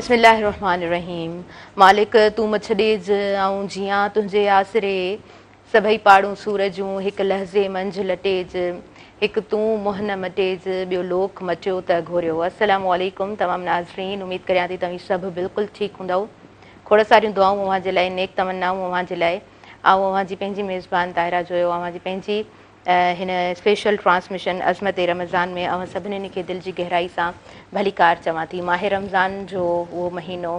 बिस्मिल्लाहिर्रहमानिर्रहीम। मालिक तू मुझ ॾिज ऐं जियां तुंहिंजे आसरे सभई पाड़ूं सूरजूं हिकु लहज़े मंझि लटेज हिकु तूं मुंहुं न मटेज ॿियो लोक मटियो त घोरियो। अस्सलामु अलैकुम तमामु नाज़रीन, उमेदु करियां थी तव्हीं सभु बिल्कुलु ठीकु हूंदव। खोड़ सारियूं दुआऊं अव्हां जे लाइ, नेक तमन्नाऊं अव्हां जे लाइ। अव्हां जी पंहिंजी मेज़बान ताहिरा जोयो, अव्हां जी पंहिंजी हिन स्पेशल ट्रांसमिशन अज़मत रमज़ान में अव्हां सभिनीनि खे दिलि जी गहराई सां भलीकार चवां थी। माह रमज़ान जो उहो महीनो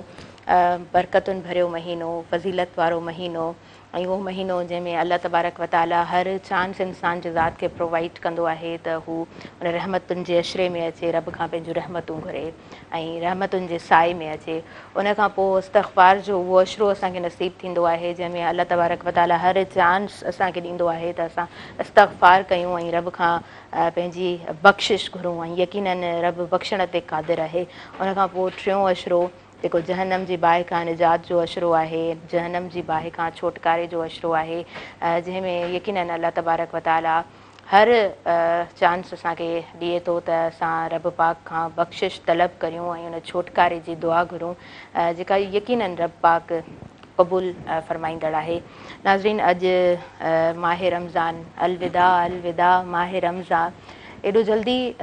बरकतुनि भरियो महीनो, फज़ीलत वारो महीनो ऐं उहो महीनो जंहिंमें अल्लाह तबारक व ताला हर चांस इंसान जे ज़ात खे प्रोवाइड कंदो आहे त हू उन रहमतुनि जे अशरे में अचे, रब खां पंहिंजूं रहमतूं घुरे ऐं रहमतुनि जे साए में अचे। उन खां पोइ इस्तग़फ़ार जो उहो अशरो असांखे नसीबु थींदो आहे जंहिंमें अल्लाह तबारक व ताला हर चांस असांखे ॾींदो आहे त असां इस्तग़फ़ार कयूं ऐं रब खां पंहिंजी बख़्शिश घुरूं ऐं यकीनन रब बख़्शण ते क़ादिर आहे। उन खां पोइ टियों अशरो जेको जहन्नम जी बाहि खां निजात जो अशरो आहे, जहन्नम जी बाहि खां छोटकारे जो अशरो आहे, जंहिंमें यकीनन अल्लाह तबारक व ताला हर चांस असांखे ॾिए थो त असां रब पाक खां बख़्शिश तलब करियूं ऐं उन छोटकारे जी दुआ घुरूं जेका यकीनन रब पाक क़बूल फ़रमाईंदड़ आहे। नाज़रीन, अॼु माह रमज़ान, अलविदा अलविदा माह रमज़ान। एॾो जल्दी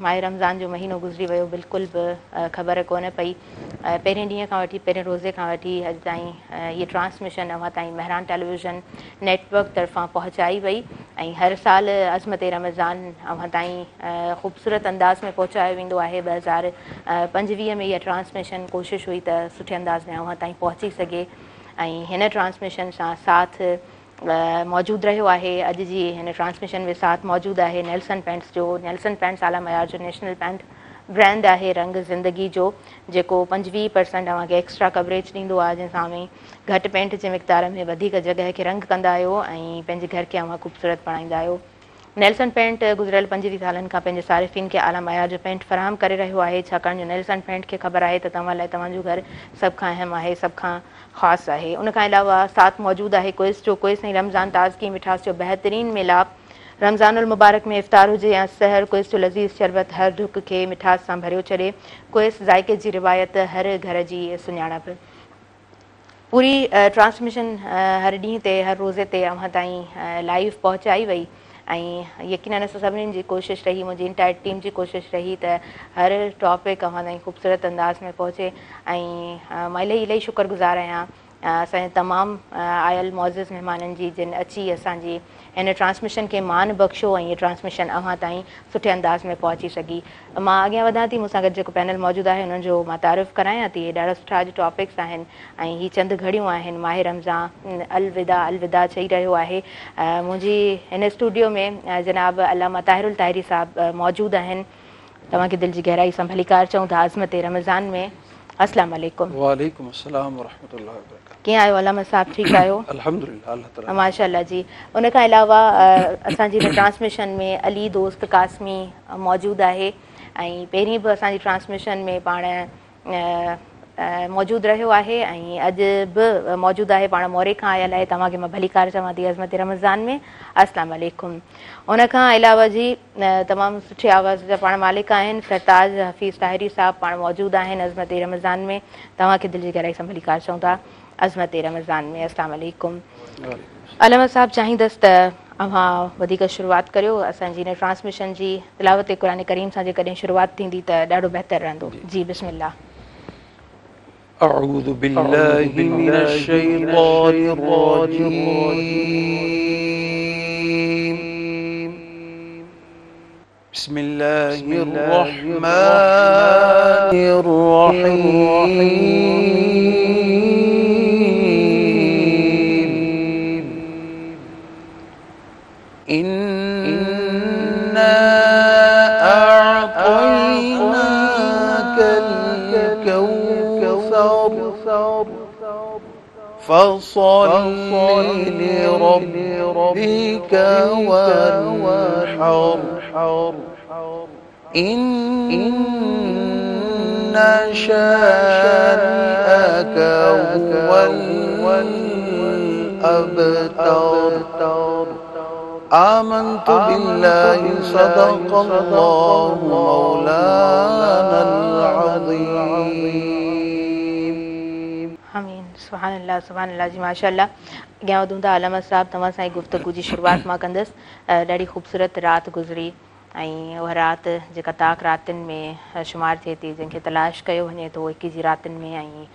माह रमज़ान जो महीनो गुज़री वियो, बिल्कुलु बि ख़बर कोन पई। पहिरें ॾींहं खां वठी, पहिरें रोज़े खां वठी अॼु ताईं हीअ ट्रांसमिशन अव्हां ताईं महरान टेलीविज़न नेटवर्क तरफ़ां पहुचाई वई ऐं हर साल अज़मत रमज़ान अव्हां ताईं ख़ूबसूरत अंदाज़ में पहुचायो वेंदो आहे। 2025 में इहा ट्रांसमिशन कोशिशि हुई त सुठे अंदाज़ में अव्हां ताईं पहुची सघे ऐं हिन ट्रांसमिशन सां साथ मौजूदु रहियो आहे। अॼु जी हिन ट्रांसमिशन में साथ मौजूदु आहे नेल्सन पेंट्स जो। नेल्सन पेंट्स आला मयार जो नेशनल पेंट ब्रांड आहे रंग ज़िंदगी जो, जेको 25% अव्हांखे एक्स्ट्रा कवरेज ॾींदो आहे, जंहिंसां में घटि पेंट जे मिक़दार में वधीक जॻह खे रंग कंदा आहियो ऐं पंहिंजे घर खे अव्हां ख़ूबसूरत बणाईंदा आहियो। नेल्सन पेंट गुज़िरियल 25 सालनि खां पंहिंजे सारिफ़िन खे आला मयार जो पेंट फ़राहम करे रहियो आहे, छाकाणि जो नेल्सन पेंट खे ख़बर आहे त तव्हां लाइ तव्हांजो घर सभ खां अहम आहे, सभ खां ख़ासि आहे। उन खां अलावा साथ मौजूदु आहे क्विज़ जो। क्विज़ ऐं रमज़ान ताज़गी मिठास जो बहितरीन मिलाप। रमज़ानुल मुबारक में इफ़्तार हुजे या सहर, क्विज़ जो लज़ीज़ शरबत हर डुक खे मिठास सां भरियो छॾे। क्विज़ ज़ाइक़े जी रिवायत, हर घर जी सुञाणप। पूरी ट्रांसमिशन हर ॾींहं ते, हर रोज़े ते अव्हां ताईं लाइव पहुचाई वई ऐं यकीनन असां सभिनीनि जी कोशिशि रही, मुंहिंजी इंटायर टीम जी कोशिशि रही त हर टॉपिक अव्हां ताईं ख़ूबसूरत अंदाज़ में पहुचे ऐं मां इलाही शुक्रगुज़ार आहियां असांजे तमामु आयल मौज़िज़ महिमाननि जी, जिन अची असांजी हिन ट्रांसमिशन खे मान बख़्शियो ऐं हीअ ट्रांसमिशन अव्हां ताईं सुठे अंदाज़ में पहुची सघी। मां अॻियां वधां थी, मूंसां गॾु जेको पैनल मौजूदु आहे हुननि जो मां तारीफ़ करायां थी। ॾाढा सुठा अॼु टॉपिक्स आहिनि ऐं हीअ चंद घड़ियूं आहिनि माह रमज़ान अलविदा अलविदा चई रहियो आहे। मुंहिंजी हिन स्टूडियो में जनाब अल्लामा ताहिरुल ताहिरी साहब मौजूदु आहिनि। तव्हांखे दिलि जी गहराई सां भलीकार चऊं था अज़मत रमज़ान में। अस्सलाम वालेकुम। वालेकुम अस्सलाम व रहमतुल्लाहि व बरकातहू। कीअं आहियो अल्लामा साहब, ठीकु आहियो? अल्हम्दुलिल्लाह, अल्लाह ताला माशाअल्लाह जी। उन खां अलावा असांजी हिन ट्रांसमिशन में अली दोस्त कासमी मौजूदु आहे ऐं पहिरीं बि असांजी ट्रांसमिशन में पाण मौजूदु रहियो आहे ऐं अॼु बि मौजूदु आहे। पाण मोरे खां आयल आहे। तव्हांखे मां भलीकार चवां थी अज़मत रमज़ान में। अस्सलाम वालेकुम। उन खां अलावा जी तमामु सुठे आवाज़ जा पाण मालिक आहिनि सरताज हफ़ीज़ ताहिरी साहब, पाण मौजूदु आहिनि अज़मत रमज़ान में। तव्हांखे दिलि जी गहराई सां भलीकार चऊं था अज़मत रमज़ान में। अस्सलाम वालेकुम। अल्लामा साहब, चाहींदसि त अव्हां वधीक शुरूआति करियो असांजी हिन ट्रांसमिशन जी। तिलावत क़ुरान करीम सां जेकॾहिं शुरूआति थींदी त ॾाढो बहितरु रहंदो। जी बिस्मिल्लाह। अऊज़ु बिल्लाहि मिनश शैतानिर रजीम। बिस्मिल्लाहिर रहमानिर रहीम। इन्ना अअतैनाकल कौसर फसल्लि लिरब्बिका वन्हर इन्ना शानिअका हुवल अबतर। आमन्तु बिल्लाहि सदक़ल्लाहु मौलानल अज़ीम। आमीन। सुभान अल्लाह जी, माशाअल्लाह। अॻियां वधूं था आलम साहब, तव्हां सां ई गुफ़्तगू जी शुरूआत मां कंदसि। ॾाढी ख़ूबसूरत राति गुज़री ऐं उहा राति जेका ताक रातिनि में शुमार थिए थी, जंहिंखे तलाश कयो वञे थो 21 जी रातिनि में ऐं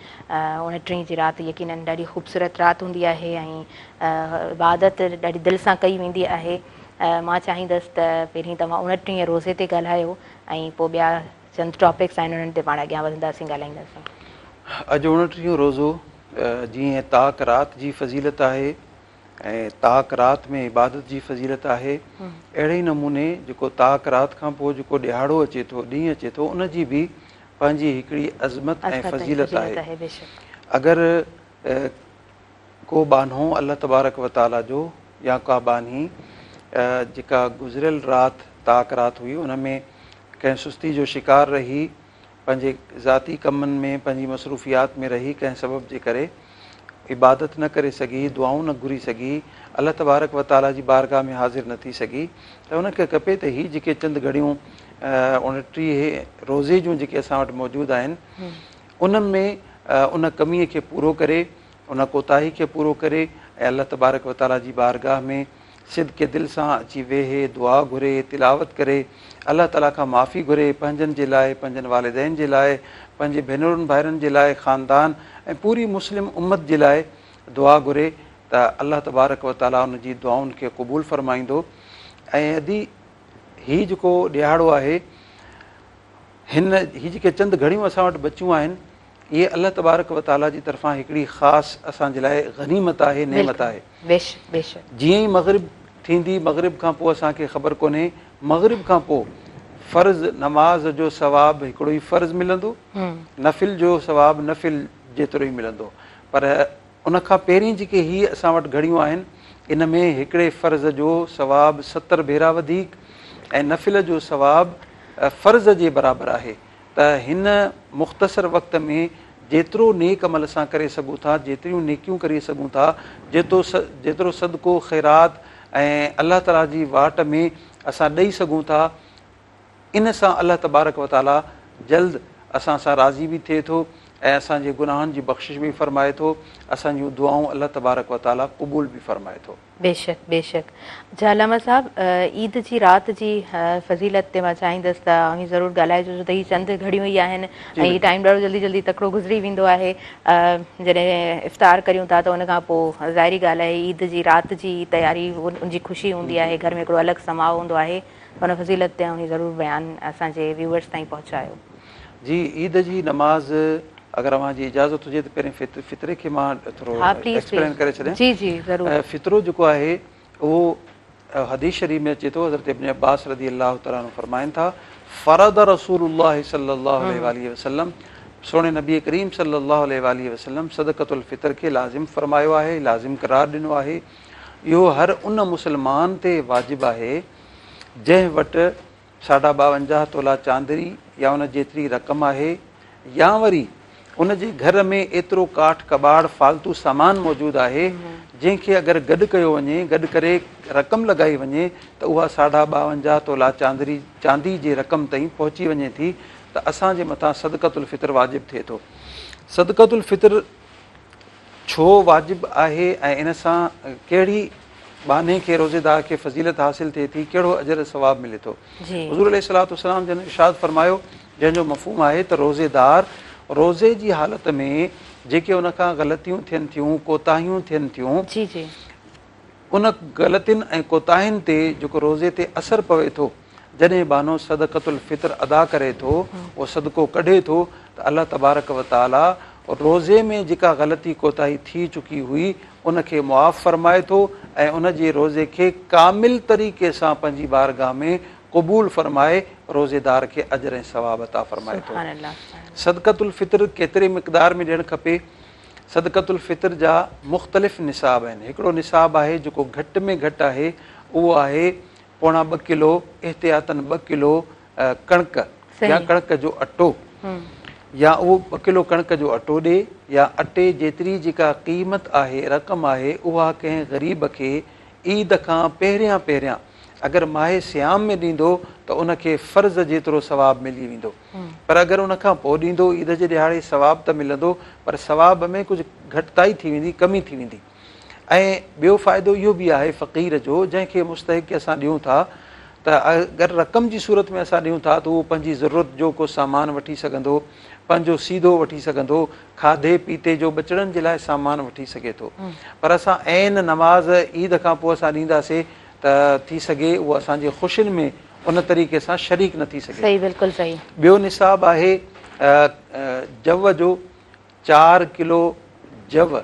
29 जी राति यकीनन ॾाढी ख़ूबसूरत राति हूंदी आहे ऐं इबादत ॾाढी दिलि सां कई वेंदी आहे। मां चाहींदसि त पहिरीं तव्हां 29 रोज़े ते ॻाल्हायो ऐं पोइ ॿिया चंद टॉपिक्स आहिनि उन्हनि ते पाण अॻियां वधंदासीं, ॻाल्हाईंदासीं। अॼु 29 रोज़ो जीअं ताक राति जी फज़ीलत आहे ऐं ताक राति में इबादत जी फज़ीलत आहे, अहिड़े ई नमूने जेको ताक राति खां पोइ जेको ॾियारो अचे थो, ॾींहुं अचे थो, उन जी बि पंहिंजी हिकिड़ी अज़मत ऐं फज़ीलत आहे। अगरि को बानो अल्लाह तबारक व ताला जो या का बानी जेका गुज़िरियल राति ताक राति हुई उन में कंहिं सुस्ती जो शिकार रही, पंहिंजे ज़ाती कमनि में पंहिंजी मसरूफ़ियात में रही, कंहिं सबब जे करे इबादत न करे सघी, दुआऊं न घुरी सघी, अल्लाह तबारक व ताला जी बारगाह में हाज़िर न थी सघी, त उनखे खपे त ही जेके चंद घड़ियूं 29 रोज़े जूं जेके असां वटि मौजूदु आहिनि उन में उन कमीअ खे पूरो करे, उन कोताही खे पूरो करे ऐं अल्लाह तबारक व ताला जी बारगाह में सिदके दिलि सां अची वेहे, दुआ घुरे, तिलावत करे, अल्लाह ताला खां माफ़ी घुरे, पंहिंजनि जे लाइ, पंहिंजनि वालिदैन जे लाइ, पंहिंजे भेनरुनि भाइरनि जे लाइ, ख़ानदान ऐं पूरी मुस्लिम उम्मत जे लाइ दुआ घुरे त अल्लाह तबारक व ताला उन जी दुआउनि खे क़बूलु फ़रमाईंदो। ऐं अदी हीउ जेको ॾियारो आहे, हीअ जेके चंद घड़ियूं असां वटि बचियूं आहिनि, इहे अल्लाह तबारक व ताला जी तरफ़ां हिकिड़ी ख़ासि असांजे लाइ गनीमत आहे, नेमत आहे। जीअं ई मग़रिब थींदी, मग़रिब खां पोइ असांखे ख़बर कोन्हे, मग़रिब खां पोइ फ़र्ज़ नमाज़ जो सवाबु हिकिड़ो ई फ़र्ज़ु मिलंदो, नफ़िल जो सवाबु नफ़िल जेतिरो ई मिलंदो। पर उनखां पहिरीं जेके हीअ असां वटि घड़ियूं आहिनि, इन में हिकिड़े फ़र्ज़ जो सवाबु 70 भेरा वधीक ऐं नफ़िल जो सवाबु फ़र्ज़ जे बराबरि आहे। त हिन मुख़्तसर वक़्त में जेतिरो नेक अमल असां करे सघूं था, जेतिरियूं नेकियूं करे सघूं था, जेतिरो सदको ख़ैरात ऐं अल्लाह ताला जी वाट में असां ॾेई सघूं था, इन सां अल्लाह तबारक व ताला जल्द असां सां राज़ी बि थिए थो ऐं असांजे गुनाहनि जी बख़्शिश बि फ़रमाए थो, असांजूं दुआऊं अल्लाह तबारक व ताला क़बूल बि फ़रमाए थो। बेशक बेशक। जालामा साहब, ईद जी राति जी फज़ीलत ते मां चाहींदसि त अवी ज़रूरु ॻाल्हाइजो, छो त हीअ चंद घड़ियूं ई आहिनि ऐं हीअ टाइम ॾाढो जल्दी जल्दी तकिड़ो गुज़री वेंदो आहे। जॾहिं इफ़्तार करियूं था त उनखां पोइ ज़ाहिरी ॻाल्हि आहे ईद जी राति जी तयारी, उनजी ख़ुशी हूंदी आहे, घर में हिकिड़ो अलॻि समाओ हूंदो आहे। उन फज़ीलत ते अवी ज़रूरु बयानु असांजे व्यूअर्स ताईं पहुचायो। जी, ईद जी नमाज़ अगर अव्हांजी इजाज़त हुजे त पहिरीं फितरे खे मां थोरो एक्सप्लेन करे छॾियां। जी जी ज़रूरु। फितरो जेको आहे उहो हदीस शरीफ़ में अचे थो, हज़रत इब्न अब्बास रज़ी अल्लाह तआला अन्हु फरमाइनि था, फ़रद रसूलुल्लाह सल्लल्लाहु अलैहि वसल्लम, सोणे नबी करीम सल्लल्लाहु अलैहि वसल्लम सदक़तुल फ़ितर खे लाज़िम फरमायो आहे, लाज़िम करार ॾिनो आहे। इहो हर उन मुस्लमान ते वाजिबु आहे जंहिं वटि 52 तोला चांदरी या उन जेतिरी रक़म आहे, या वरी उन जे घर में एतिरो काठ कबाड़ फालतू सामान मौजूदु आहे जंहिंखे अगरि गॾु कयो वञे, गॾु करे रक़म लॻाई वञे त उहा 52 तोला चांदी जे रक़म ताईं पहुची वञे थी, त असांजे मथां सदक़तुल फ़ितर वाजिबु थिए थो। सदक़तुल फ़ितर छो वाजिबु आहे ऐं इन सां कहिड़ी बाने खे, रोज़ेदार खे फज़ीलत हासिलु थिए थी, कहिड़ो अजर सवाबु मिले थो। हुज़ूर अलैहिस्सलातु वस्सलाम जन इरशाद फरमायो, जंहिंजो मफ़हूम आहे त रोज़ेदार रोज़े जी हालत में जेके उनखां ग़लतियूं थियनि थियूं, कोताहियूं थियनि थियूं, उन ग़लतियुनि ऐं कोताहियुनि ते जेको रोज़े ते असरु पवे थो, जॾहिं बानो सदक़तुल फ़ितर अदा करे थो, उहो सदको कढे थो, त अल्लाह तबारक व ताला रोज़े में जेका ग़लती कोताही थी चुकी हुई उनखे मुआफ़ फरमाए थो ऐं उन जे रोज़े खे कामिल तरीक़े सां पंहिंजी बारगाह में क़बूल फरमाए रोज़ेदार खे अजर ऐं सवाब अता फरमाए थो। सदक़तुल फ़ितर केतिरे मिक़दार में ॾियणु खपे? सदक़तुल फ़ितर जा मुख़्तलिफ़ निसाब आहिनि। हिकिड़ो निसाब आहे जेको घटि में घटि आहे, उहो आहे 2.25 किलो, एहतियातन 2 किलो कणिक या कणिक जो अटो, या उहो 2 किलो कणिक जो अटो ॾे, या अटे जेतिरी जेका क़ीमत आहे, रक़म आहे, उहा कंहिं ग़रीब खे ईद खां पहिरियां अगरि माहे सियाम में ॾींदो त उनखे फ़र्ज़ जेतिरो सवाबु मिली वेंदो। पर अगरि उन खां पोइ ॾींदो ईद जे ॾिहाड़े सवाब त मिलंदो, पर सवाब में कुझु घटिताई थी वेंदी, कमी थी वेंदी। ऐं ॿियो फ़ाइदो इहो बि आहे फ़क़ीर जो, जंहिंखे मुस्तहिक़ असां ॾियूं था, त अगरि रक़म जी सूरत में असां ॾियूं था त उहो पंहिंजी ज़रूरत जो को सामान वठी सघंदो, पंहिंजो सीधो वठी सघंदो, खाधे पीते जो बचड़नि जे लाइ सामान वठी सघे थो। पर असां ऐन नमाज़ ईद खां पोइ असां ॾींदासीं त थी सघे उहो असांजे ख़ुशियुनि में उन तरीक़े सां शरीक न थी सघे। सही, बिल्कुलु सही। ॿियो निसाब आहे जव जो, 4 किलो जव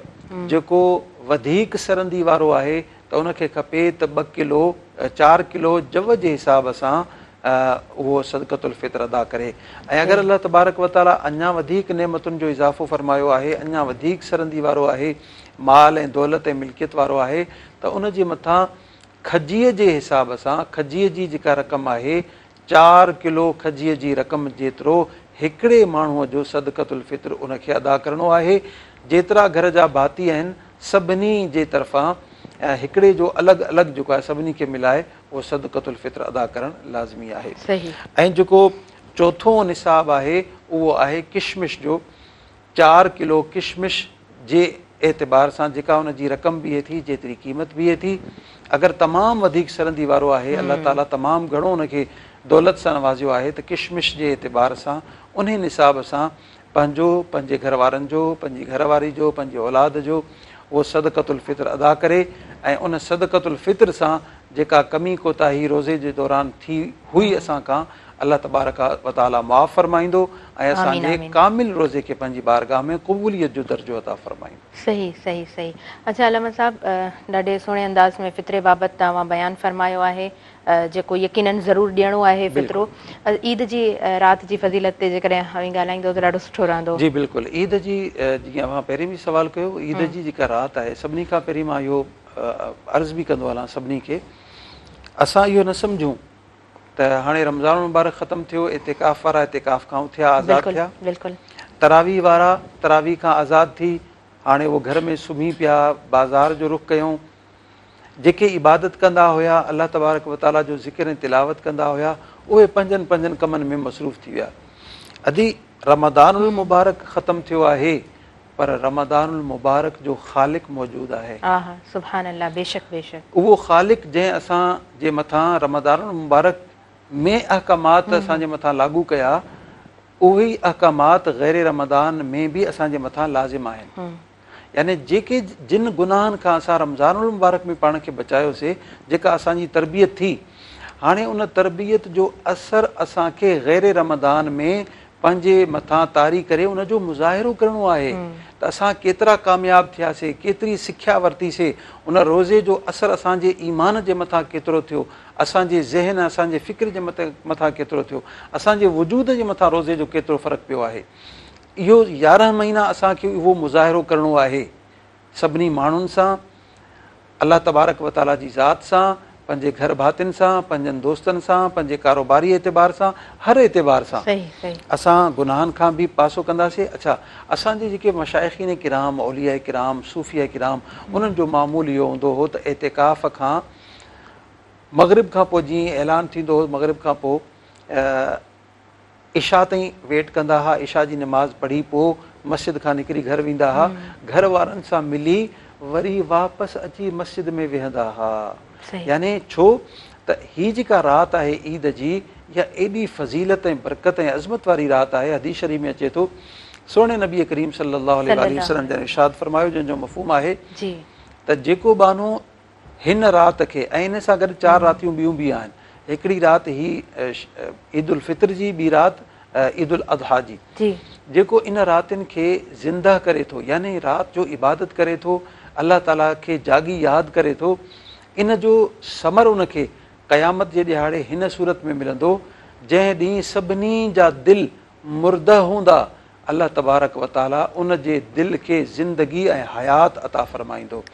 जेको वधीक सरंदी वारो आहे त उनखे खपे त 2 किलो 4 किलो जव जे हिसाब सां उहो सदक़तुल फितर अदा करे। ऐं अगरि अलाह तबारक व तआला अञा वधीक नेमतुनि जो इज़ाफ़ो फ़रमायो आहे, अञा वधीक सरंदी वारो आहे, माल ऐं दौलत ऐं मिल्कियत वारो आहे, त उन जे मथां खजीअ जे हिसाब सां, खजीअ जी जेका रक़म आहे, 4 किलो खजीअ जी रक़म जेतिरो हिकिड़े माण्हूअ जो सदक़तुल फितर उनखे अदा करिणो आहे। जेतिरा घर जा भाती आहिनि सभिनी जे तरफ़ां हिकिड़े जो अलॻि अलॻि जेको आहे सभिनी खे मिलाए उहो सदक़तुल फितर अदा करणु लाज़मी आहे। ऐं जेको चोथों निसाब आहे उहो आहे किशमिश जो। 4 किलो किशमिश जे एतबार सां जेका उन जी रक़म बीहे थी, जेतिरी क़ीमत बीहे थी, अगरि तमामु वधीक सरंदी वारो आहे, अलाह ताला तमामु घणो उनखे दौलत सां नवाज़ियो आहे, त किशमिश जे एतबार सां उन निसाब सां पंहिंजो, पंहिंजे घर वारनि जो, पंहिंजी घरवारी जो, पंहिंजे औलाद जो उहो सदक़तुल फितर अदा करे। ऐं उन सदक़तुल फितर सां जेका कमी कोताही रोज़े जे दौरान थी हुई असां खां, अलाह तबारक व तआला माफ़ फरमाईंदो ऐं असांजे कामिल रोज़े खे पंहिंजी बारगाह में क़बूलियत जो दर्जो अता फरमाईंदो। सही सही सही। अच्छा अलामा साहब, ॾाढे सुहिणे अंदाज़ में फितरे बाबति तव्हां बयानु फरमायो आहे, जेको यकीनन ज़रूरु ॾियणो आहे फितरो। ईद जी राति जी फज़ीलत ते जेकॾहिं हवी ॻाल्हाईंदो त ॾाढो सुठो रहंदो। जी बिल्कुलु। ईद जी जीअं मां पहिरीं बि सवाल कयो, ईद जी जेका राति आहे, सभिनी खां पहिरीं मां इहो अर्ज़ु बि कंदो हलां सभिनी खे, असां इहो न सम्झूं त हाणे रमज़ान मुबारक ख़तमु थियो, एतिकाफ़ वारा एतिकाफ़ खां उथिया, आज़ादु थिया, तरावी वारा तरावी खां आज़ादु थी, हाणे उहो घर में सुम्ही पिया, बाज़ार जो रुख़ कयूं। जेके इबादत कंदा हुया, अलाह तबारक व तआला जो ज़िक्र ऐं तिलावत कंदा हुया, उहे पंहिंजनि पंहिंजनि कमनि में मसरूफ़ थी विया। अदी रमज़ानुल मुबारक ख़तमु थियो आहे, पर रमज़ानुल मुबारक जो ख़ालिक मौजूदु आहे। सुभान अल्लाह, बेशक बेशक। उहो ख़ालिक जंहिं असांजे मथां रमज़ानुल मुबारक में अहकामात असांजे मथां लागू कया, उहे ई अहकामात ग़ैर रमज़ान में बि असांजे मथां लाज़िम आहिनि। यानी जेके जिन गुनाहनि खां असां रमज़ानुल मुबारक में पाण खे बचायोसीं, जेका असांजी तरबियत थी, हाणे उन तरबियत जो असरु असांखे ग़ैर रमज़ान में पंहिंजे मथां तारी करे उनजो मुज़ाहिरो करिणो आहे त असां केतिरा कामयाबु थियासीं, केतिरी सिख्या वरितीसीं, उन रोज़े जो असरु असांजे ईमान जे मथां केतिरो थियो, असांजे ज़हन, असांजे फ़िक्र जे मथां केतिरो थियो, असांजे वजूद जे मथां रोज़े जो केतिरो फ़र्क़ु पियो आहे। इहो 11 महीना असांखे उहो मुज़ाहिरो करिणो आहे सभिनी माण्हुनि सां, अलाह तबारक व तआला जी ज़ात सां, पंहिंजे घर भातियुनि सां, पंहिंजनि दोस्तनि सां, पंहिंजे कारोबारी एतबार सां, हर एतबार सां असां गुनाहनि खां बि पासो कंदासीं। अच्छा, असांजे जेके मशाइख़ीन किराम, औलिया किराम, सूफ़िया किराम, उन्हनि जो मामूल इहो हूंदो हो त एतिकाफ़ खां मग़रिब खां पोइ जीअं ऐलान थींदो हो, मग़रिब खां पोइ इशा ताईं वेट कंदा हुआ, इशा जी नमाज़ पढ़ी पोइ मस्जिद खां निकिरी घर वेंदा हुआ, घर वारनि सां मिली वरी वापसि अची मस्जिद में वेहंदा हुआ। यानी छो त हीअ जेका राति आहे ईद जी, इहा एॾी फज़ीलत ऐं बरकत ऐं अज़मत वारी राति आहे। हदीस शरीफ़ में अचे थो, सोणे नबी करीम सल्लल्लाहु अलैहि वसल्लम जन इरशाद फरमायो, जंहिंजो मफ़हूम आहे त जेको बानो हिन राति खे, ऐं हिन सां गॾु 4 रातियूं ॿियूं बि आहिनि, हिकिड़ी राति ही ईद उल फितर जी, ॿी राति ईद उल अज़हा जी, जेको इन रातियुनि खे ज़िंदा करे थो, यानी राति जो इबादत करे थो, अलाह ताला खे जागी यादि करे थो, इन जो समर उनखे क़यामत जे ॾिहाड़े हिन सूरत में मिलंदो जंहिं ॾींहुं सभिनी जा दिलि मुर्दा हूंदा, अलाह तबारक व तआला उन जे दिलि खे ज़िंदगी ऐं हयात अता फ़रमाईंदो।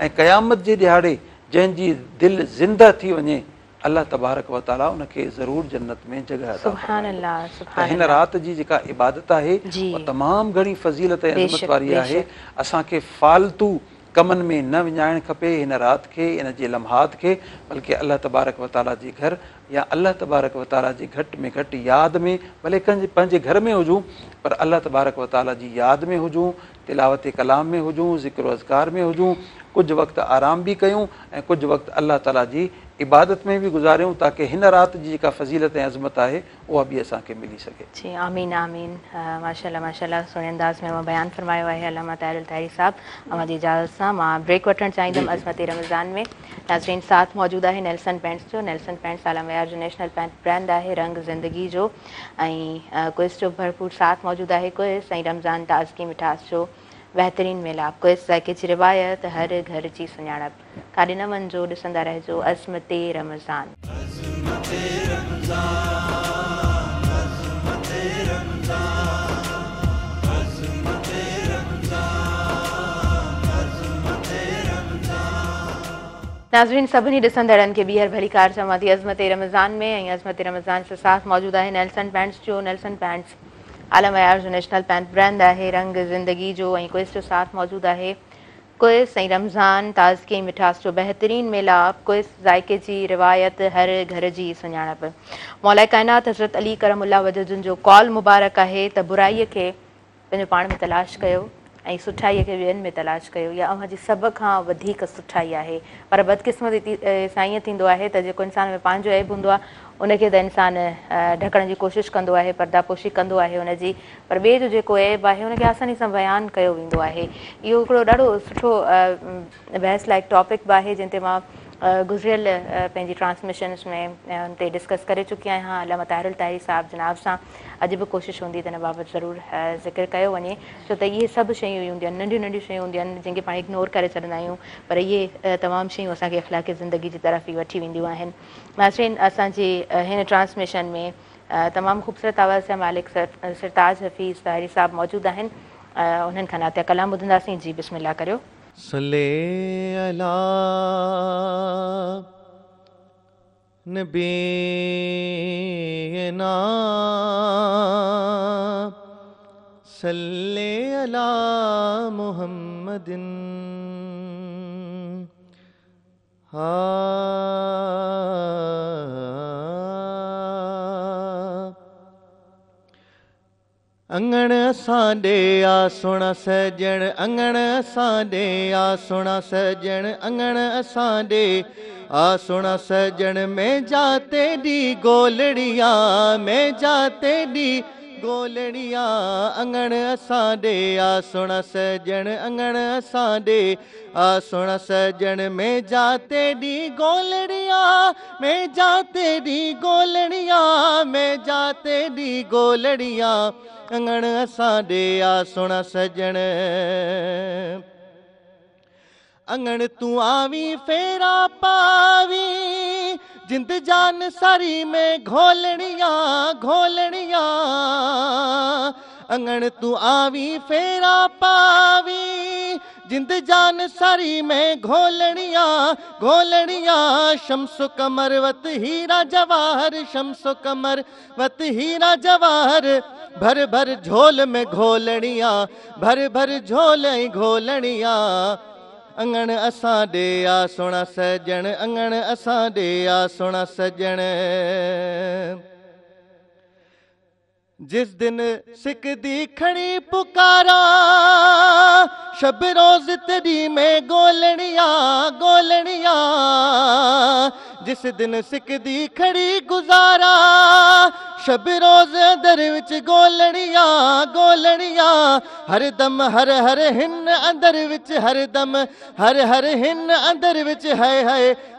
ऐं क़यामत जे ॾिहाड़े जंहिंजी दिलि ज़िंदा थी वञे, अलाह तबारक व तआला उनखे ज़रूरु जन्नत में जॻह अता फ़रमाईंदो। हिन राति जी जेका इबादत आहे उहा तमामु घणी फ़ज़ीलत ऐं अज़मत वारी आहे। असांखे फालतू कमनि में न विञाइणु खपे हिन राति खे, इन जे लम्हात खे, बल्कि अल्लाह तबारक व ताला जे घर या अल्लाह तबारक व ताला जी घटि में घटि यादि में, भले पंहिंजे घर में हुजूं पर अल्लाह तबारक व ताला जी यादि में हुजूं, तिलावत कलाम में हुजूं, ज़िक्र अज़कार में हुजूं, कुझु वक़्तु आराम बि कयूं ऐं कुझु वक़्तु अल्लाह ताला जी इबादत में बि गुज़ारियूं, ताकी हिन राति जी जेका फ़ज़ीलत ऐं अज़मत आहे उहा बि असांखे मिली सघे। जी आमीन आमीन। माशाल्लाह माशाल्लाह, सुहिणे अंदाज़ में बयानु फरमायो आहे अल्लामा ताहिर ताहिरी साहब। अव्हां जी इजाज़त सां मां ब्रेक वठणु चाहींदमि अज़मत रमज़ान में। नाज़रीन, साथ मौजूदु आहे नेल्सन पेंट्स जो। नेल्सन पेंट्स आलम वियार जो नेशनल पेंट ब्रांड आहे, रंग ज़िंदगी जो। ऐं क्विज़ जो भरपूर साथ मौजूदु आहे, क्विज़ ऐं रमज़ान ताज़गी मिठास जो बहितरीन मिलाप, क्विज़ ज़ाइके जी रिवायत, हर घर जी सुञाणप। काॾे न वञिजो, ॾिसंदा रहिजो अज़मत रमज़ान। नाज़रीन, सभिनी ॾिसंदड़नि खे ॿीहर भली कार चवां थी अज़मत रमज़ान में। ऐं अज़मत रमज़ान से साथ मौजूदु आहे नेल्सन पेंट्स जो। नेल्सन पेंट्स आलम वियार जो नेशनल पेंट ब्रांड आहे, रंग ज़िंदगी जो। ऐं क्विज़ जो साथ मौजूदु आहे, क्विज़ ऐं रमज़ान ताज़गी मिठास जो बहितरीन मिलाप, क्विज़ ज़ाइके जी रिवायत, हर घर जी सुञाणप। मौला काइनात हज़रत अली करमुल्लाह वजह जो कॉल मुबारक आहे त बुराईअ खे पंहिंजो पाण में तलाश कयो ऐं सुठाईअ खे ॿियनि में तलाश कयो। या अव्हां जी सभ खां वधीक सुठाई आहे। पर बदकिस्मती सां ईअं थींदो आहे त जेको इंसान में पंहिंजो ऐब हूंदो आहे उनखे त इंसान ढकण जी कोशिशि कंदो आहे, पर्दापोशी कंदो आहे उनजी, पर ॿिए जो जेको ऐब आहे उनखे आसानी सां बयानु कयो वेंदो आहे। इहो हिकिड़ो ॾाढो सुठो बहस लाइक टॉपिक बि आहे, जिन ते मां गुज़िरियल पंहिंजी ट्रांसमिशन्स में उन ते डिस्कस करे चुकी आहियां अल्लामा ताहिर ताहिरी साहब जनाब सां। अॼु बि कोशिशि हूंदी त हिन बाबति ज़रूरु ज़िक्र कयो वञे, छो त इहे सभु शयूं हूंदियूं आहिनि, नंढियूं नंढियूं शयूं हूंदियूं आहिनि जंहिंखे पाण इग्नोर करे छॾींदा आहियूं, पर इहे तमामु शयूं असांखे अख़लाक़ी ज़िंदगी जी तरफ़ ई वठी वेंदियूं आहिनि। नाज़रीन, असांजी हिन ट्रांसमिशन में तमामु ख़ूबसूरत आवाज़ जा मालिक सरताज हफ़ीज़ ताहिरी साहब मौजूदु आहिनि। उन्हनि खां नातिया कलाम ॿुधंदासीं। जी बिस्मिल्लाह करियो। सल्ले अला नबीना सल्ले अला मुहम्मदिन अंगण असांॾे आ सोना सजण, अंगण असांॾे आ सोना सजण, अंगण असांॾे आ सोना सजण, में जाते दी गोलड़िया, में जाते दी गोलड़िया, अंगण असांॾे आ सोना सजण, अंगण असांॾे आ सोना सजण, में जाते दी गोलड़िया, में जाते दी गोलड़िया, में जाते दी गोलड़िया, अंगण असांॾे आ सोना सजण। अंगण तू आवी फेरा पावी, जिंद जान सारी में घोलड़िया घोलड़िया, अंगण तू आवी फेरा पावी, जिंद जान सारी में घोलड़िया घोलड़िया, शम्सो कमर वत हीरा जवाहर, शम्सो कमर वत हीरा जवाहर, भर भर झोल में घोलड़िया, भर भर झोल घोलड़िया, अंगण असांॾे आ सोना सजण, अंगण असांॾे आ सोना सजण। जिस दिन सिकदी खड़ी पुकारा, शब रोज तेरी में गोलड़िया गोलड़िया, जिस दिन सिकदी खड़ी गुजारा, शब रोज अंदर विच गोलड़िया गोलड़िया, हर दम हर हर हिन अंदर विच, हर दम हर हर हिन अंदर विच,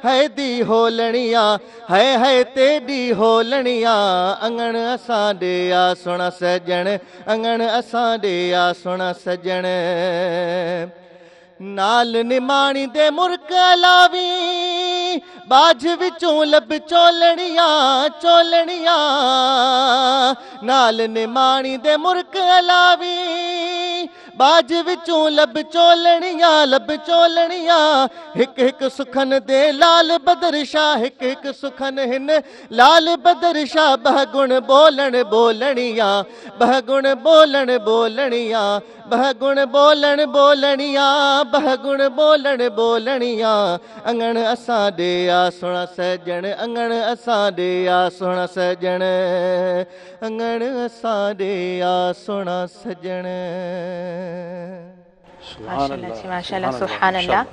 है दी होलड़िया, है तेरी होलड़िया, अंगण असांॾे आ सोना सजण, अंगण असांॾे आ सोना सजण। नाल निमाणी दे मुर्क अलावी, बाझ विचों लब चोलड़िया चोलड़िया, नाल निमाणी दे मुर्क अलावी, बाज विचों लब चोलणिया हिक हिक सुखन दे लाल बदरशाह हिक हिक सुखन हिन लाल बदरशाह बह गुण बोलण बोलणिया बह गुण बोलण बोलणिया बह गुण बोलण बोलणिया बह गुण बोलण बोलणिया अंगण असां दे आ सोहणा सजण अंगण असां दे आ सोहणा सजण अंगण असां दे आ सोहणा सजण। माशाअल्लाह सुभान अल्लाह।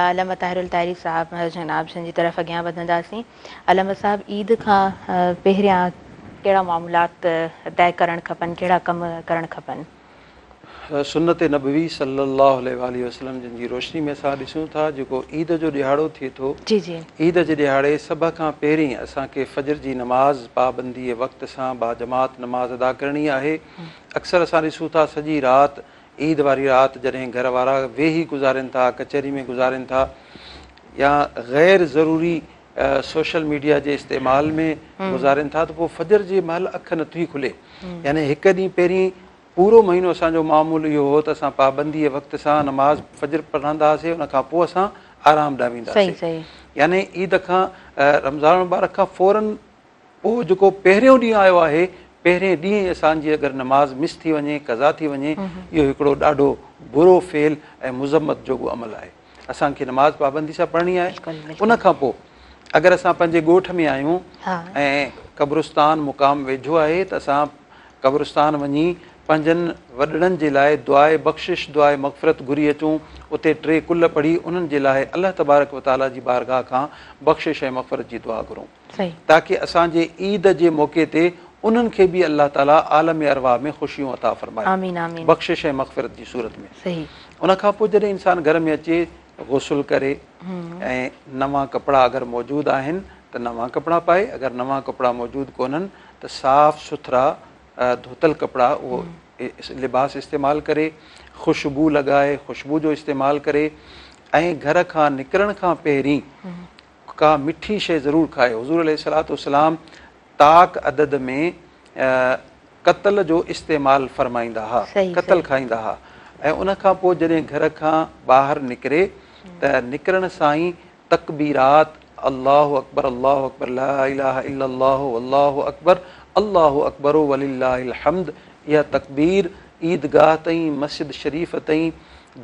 अल्लामा ताहिरुल ताहिरी साहब जनाब जी तरफ़ अॻियां वधंदासीं। अल्लामा साहब ईद खां पहिरियां कहिड़ा मामूलात तय करणु खपनि, कहिड़ा कम करणु खपनि? सुन्नत नबवी सल्लल्लाहु अलैहि वसल्लम जिन जी रोशनी में असां ॾिसूं था जेको ईद जो ॾिहाड़ो थिए थो, जी जी, ईद जे ॾिहाड़े सभ खां पहिरीं असांखे फजर जी नमाज़ पाबंदीअ वक़्त सां बाजमात नमाज़ अदा करणी आहे। अक्सर असां ॾिसूं था सॼी राति ईद वारी राति जॾहिं घर वारा वेही गुज़ारनि था, कचहरी में गुज़ारनि था या गैर ज़रूरी सोशल मीडिया जे इस्तेमाल में गुज़ारनि था, त पोइ फजर जे महिल अखि नथी खुले। यानी हिकु ॾींहुं पहिरीं पूरो महीनो असांजो मामूल इहो हो त असां पाबंदीअ वक़्त सां नमाज़ फजर पढ़ंदा हुआसीं, उन खां पोइ असां आराम ॾांहुं वेंदासीं। यानी ईद खां रमज़ान मुबारक खां फ़ौरन पोइ जेको पहिरियों ॾींहुं आयो आहे, पहिरें ॾींहुं ई असांजी अगरि नमाज़ मिस थी वञे, क़ज़ा थी वञे, इहो हिकिड़ो ॾाढो बुरो फेल ऐं मुज़म्मत जोॻो अमल आहे। असांखे नमाज़ पाबंदी सां पढ़णी आहे। उन खां पोइ अगरि असां पंहिंजे ॻोठ में आहियूं ऐं क़ब्रिस्तान मुक़ाम वेझो आहे त असां क़ब्रिस्तान वञी पंहिंजनि वॾड़नि जे लाइ दुआए बख़्शिश दुआए मग़फ़िरत घुरी अचूं। उते 3 कुल पढ़ी उन्हनि जे लाइ अल्लाह तबारक व तआला जी बारगाह खां बख़्शिश ऐं मग़फ़िरत जी दुआ घुरूं, ताकी असांजे ईद जे मौक़े ते उन्हनि खे बि अल्लाह ताला आलम अरवाह में ख़ुशियूं अता फ़रमाए, बख़्शिश ऐं मग़फ़िरत जी सूरत में। उन खां पोइ जॾहिं इंसानु घर में अचे, गुस्ल करे ऐं नवां कपिड़ा अगरि मौजूदु आहिनि त नवां कपिड़ा पाए, अगरि नवां कपिड़ा मौजूदु कोन्हनि त साफ़ सुथरा धोतल कपिड़ा उहो लिबास इस्तेमालु करे, ख़ुशबू लॻाए, ख़ुशबू जो इस्तेमालु करे ऐं घर खां निकिरण खां पहिरीं का मिठी शइ ज़रूरु खाए। हुज़ूर अलैहिस्सलातु वस्सलाम ताक अदद में कतल जो इस्तेमालु फ़रमाईंदा हुआ, कतल खाईंदा हुआ। ऐं उन खां पोइ जॾहिं घर खां ॿाहिरि निकिरे त निकिरण सां ई तकबीरात अल्लाहु अकबर ला इलाहा इल्लल्लाहु वल्लाहु अकबर अल्लाहु अकबर वलिल्लाहिल हम्द, इहा तकबीर ईदगाह ताईं, मस्जिद शरीफ़ ताईं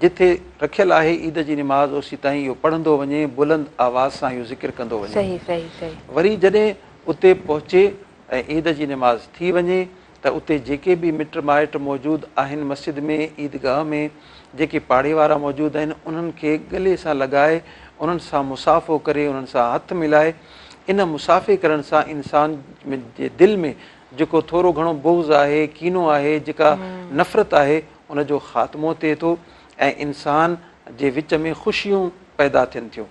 जिथे रखियल आहे ईद जी नमाज़ ओसी ताईं इहो पढ़ंदो वञे, बुलंद आवाज़ सां इहो ज़िक्र कंदो वञे। वरी जॾहिं उते पहुचे ऐं ईद जी नमाज़ थी वञे त उते जेके बि मिट माइट मौजूदु आहिनि मस्जिद में, ईदगाह में जेके पाड़े वारा मौजूदु आहिनि, उन्हनि खे गले सां लॻाए, उन्हनि सां मुसाफ़ो करे, उन्हनि सां हथु मिलाए। इन मुसाफ़े करण सां इंसान जे दिलि में जेको थोरो घणो बुग़्ज़ आहे, कीनो आहे, जेका नफ़रत आहे, उनजो ख़ात्मो थिए थो ऐं इंसान जे विच में ख़ुशियूं पैदा थियनि थियूं।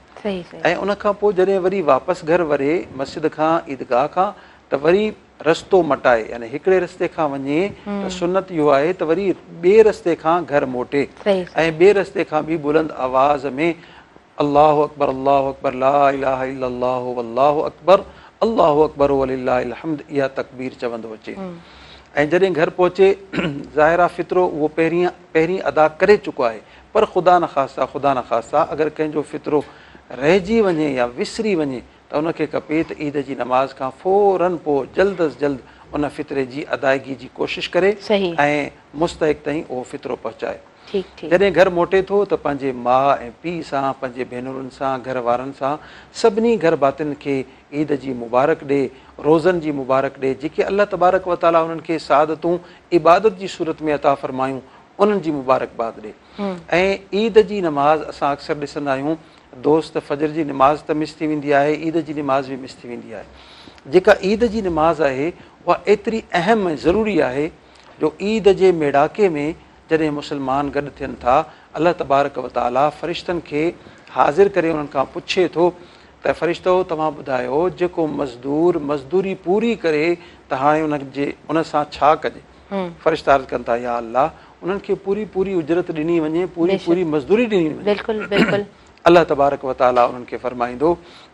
ऐं उन खां पोइ जॾहिं वरी वापसि घर वरे मस्जिद खां, ईदगाह खां, त वरी रस्तो मटाए, यानी हिकिड़े रस्ते खां वञे त सुन्नत इहो आहे त वरी ॿिए रस्ते खां घर मोटे ऐं ॿिए रस्ते खां बि बुलंद आवाज़ में अल्लाहु अकबर ला इलाहा इल्लल्लाहु वल्लाहु अकबर अल्लाहु अकबर वलिल्लाहिल हम्द, इहा तकबीर चवंदो अचे। ऐं जॾहिं घर पहुचे ज़ाहिरा फ़ितरो उहो पहिरीं अदा करे चुको आहे, पर ख़ुदा न ख़ास्ता अगरि कंहिंजो फ़ितरो रहिजी वञे या विसरी वञे त उनखे खपे त ईद जी नमाज़ खां फ़ौरन पोइ जल्द अज़ जल्द उन फ़ितरे जी अदायगी जी कोशिशि करे ऐं मुस्तहिक़ ताईं उहो फ़ितरो पहुचाए। जॾहिं घर मोटे थो त पंहिंजे माउ ऐं पीउ सां, पंहिंजे भेनरुनि सां, घर वारनि सां, सभिनी घर भातियुनि खे ईद जी मुबारक ॾे, रोज़नि जी मुबारक ॾे, जेके अल्लाह तबारक व ताला उन्हनि खे सादतूं इबादत जी सूरत में अता फ़रमायूं, उन्हनि जी मुबारकबाद ॾे। ऐं ईद जी नमाज़ असां अक्सर ॾिसंदा आहियूं, दोस्त फजर जी नमाज़ त मिस थी वेंदी आहे, ईद जी नमाज़ बि मिस थी वेंदी आहे। जेका ईद जी नमाज़ आहे उहा एतिरी अहम ऐं ज़रूरी आहे जो ईद जे मेड़ाके में जॾहिं मुस्लमान गॾु थियनि था, अल्लाह तबारक व ताला फ़रिश्तनि खे हाज़िर करे उन्हनि खां पुछे थो त फ़रिश्तो तव्हां ॿुधायो जेको मज़दूर मज़दूरी पूरी करे त हाणे उन सां छा कजे? फ़रिश्ता अर्ज़ कनि था, या अल्लाह, उन्हनि खे पूरी उजरत ॾिनी वञे, पूरी मज़दूरी ॾिनी वञे। अल्लाह तबारक व ताला उन्हनि खे फ़रमाईंदो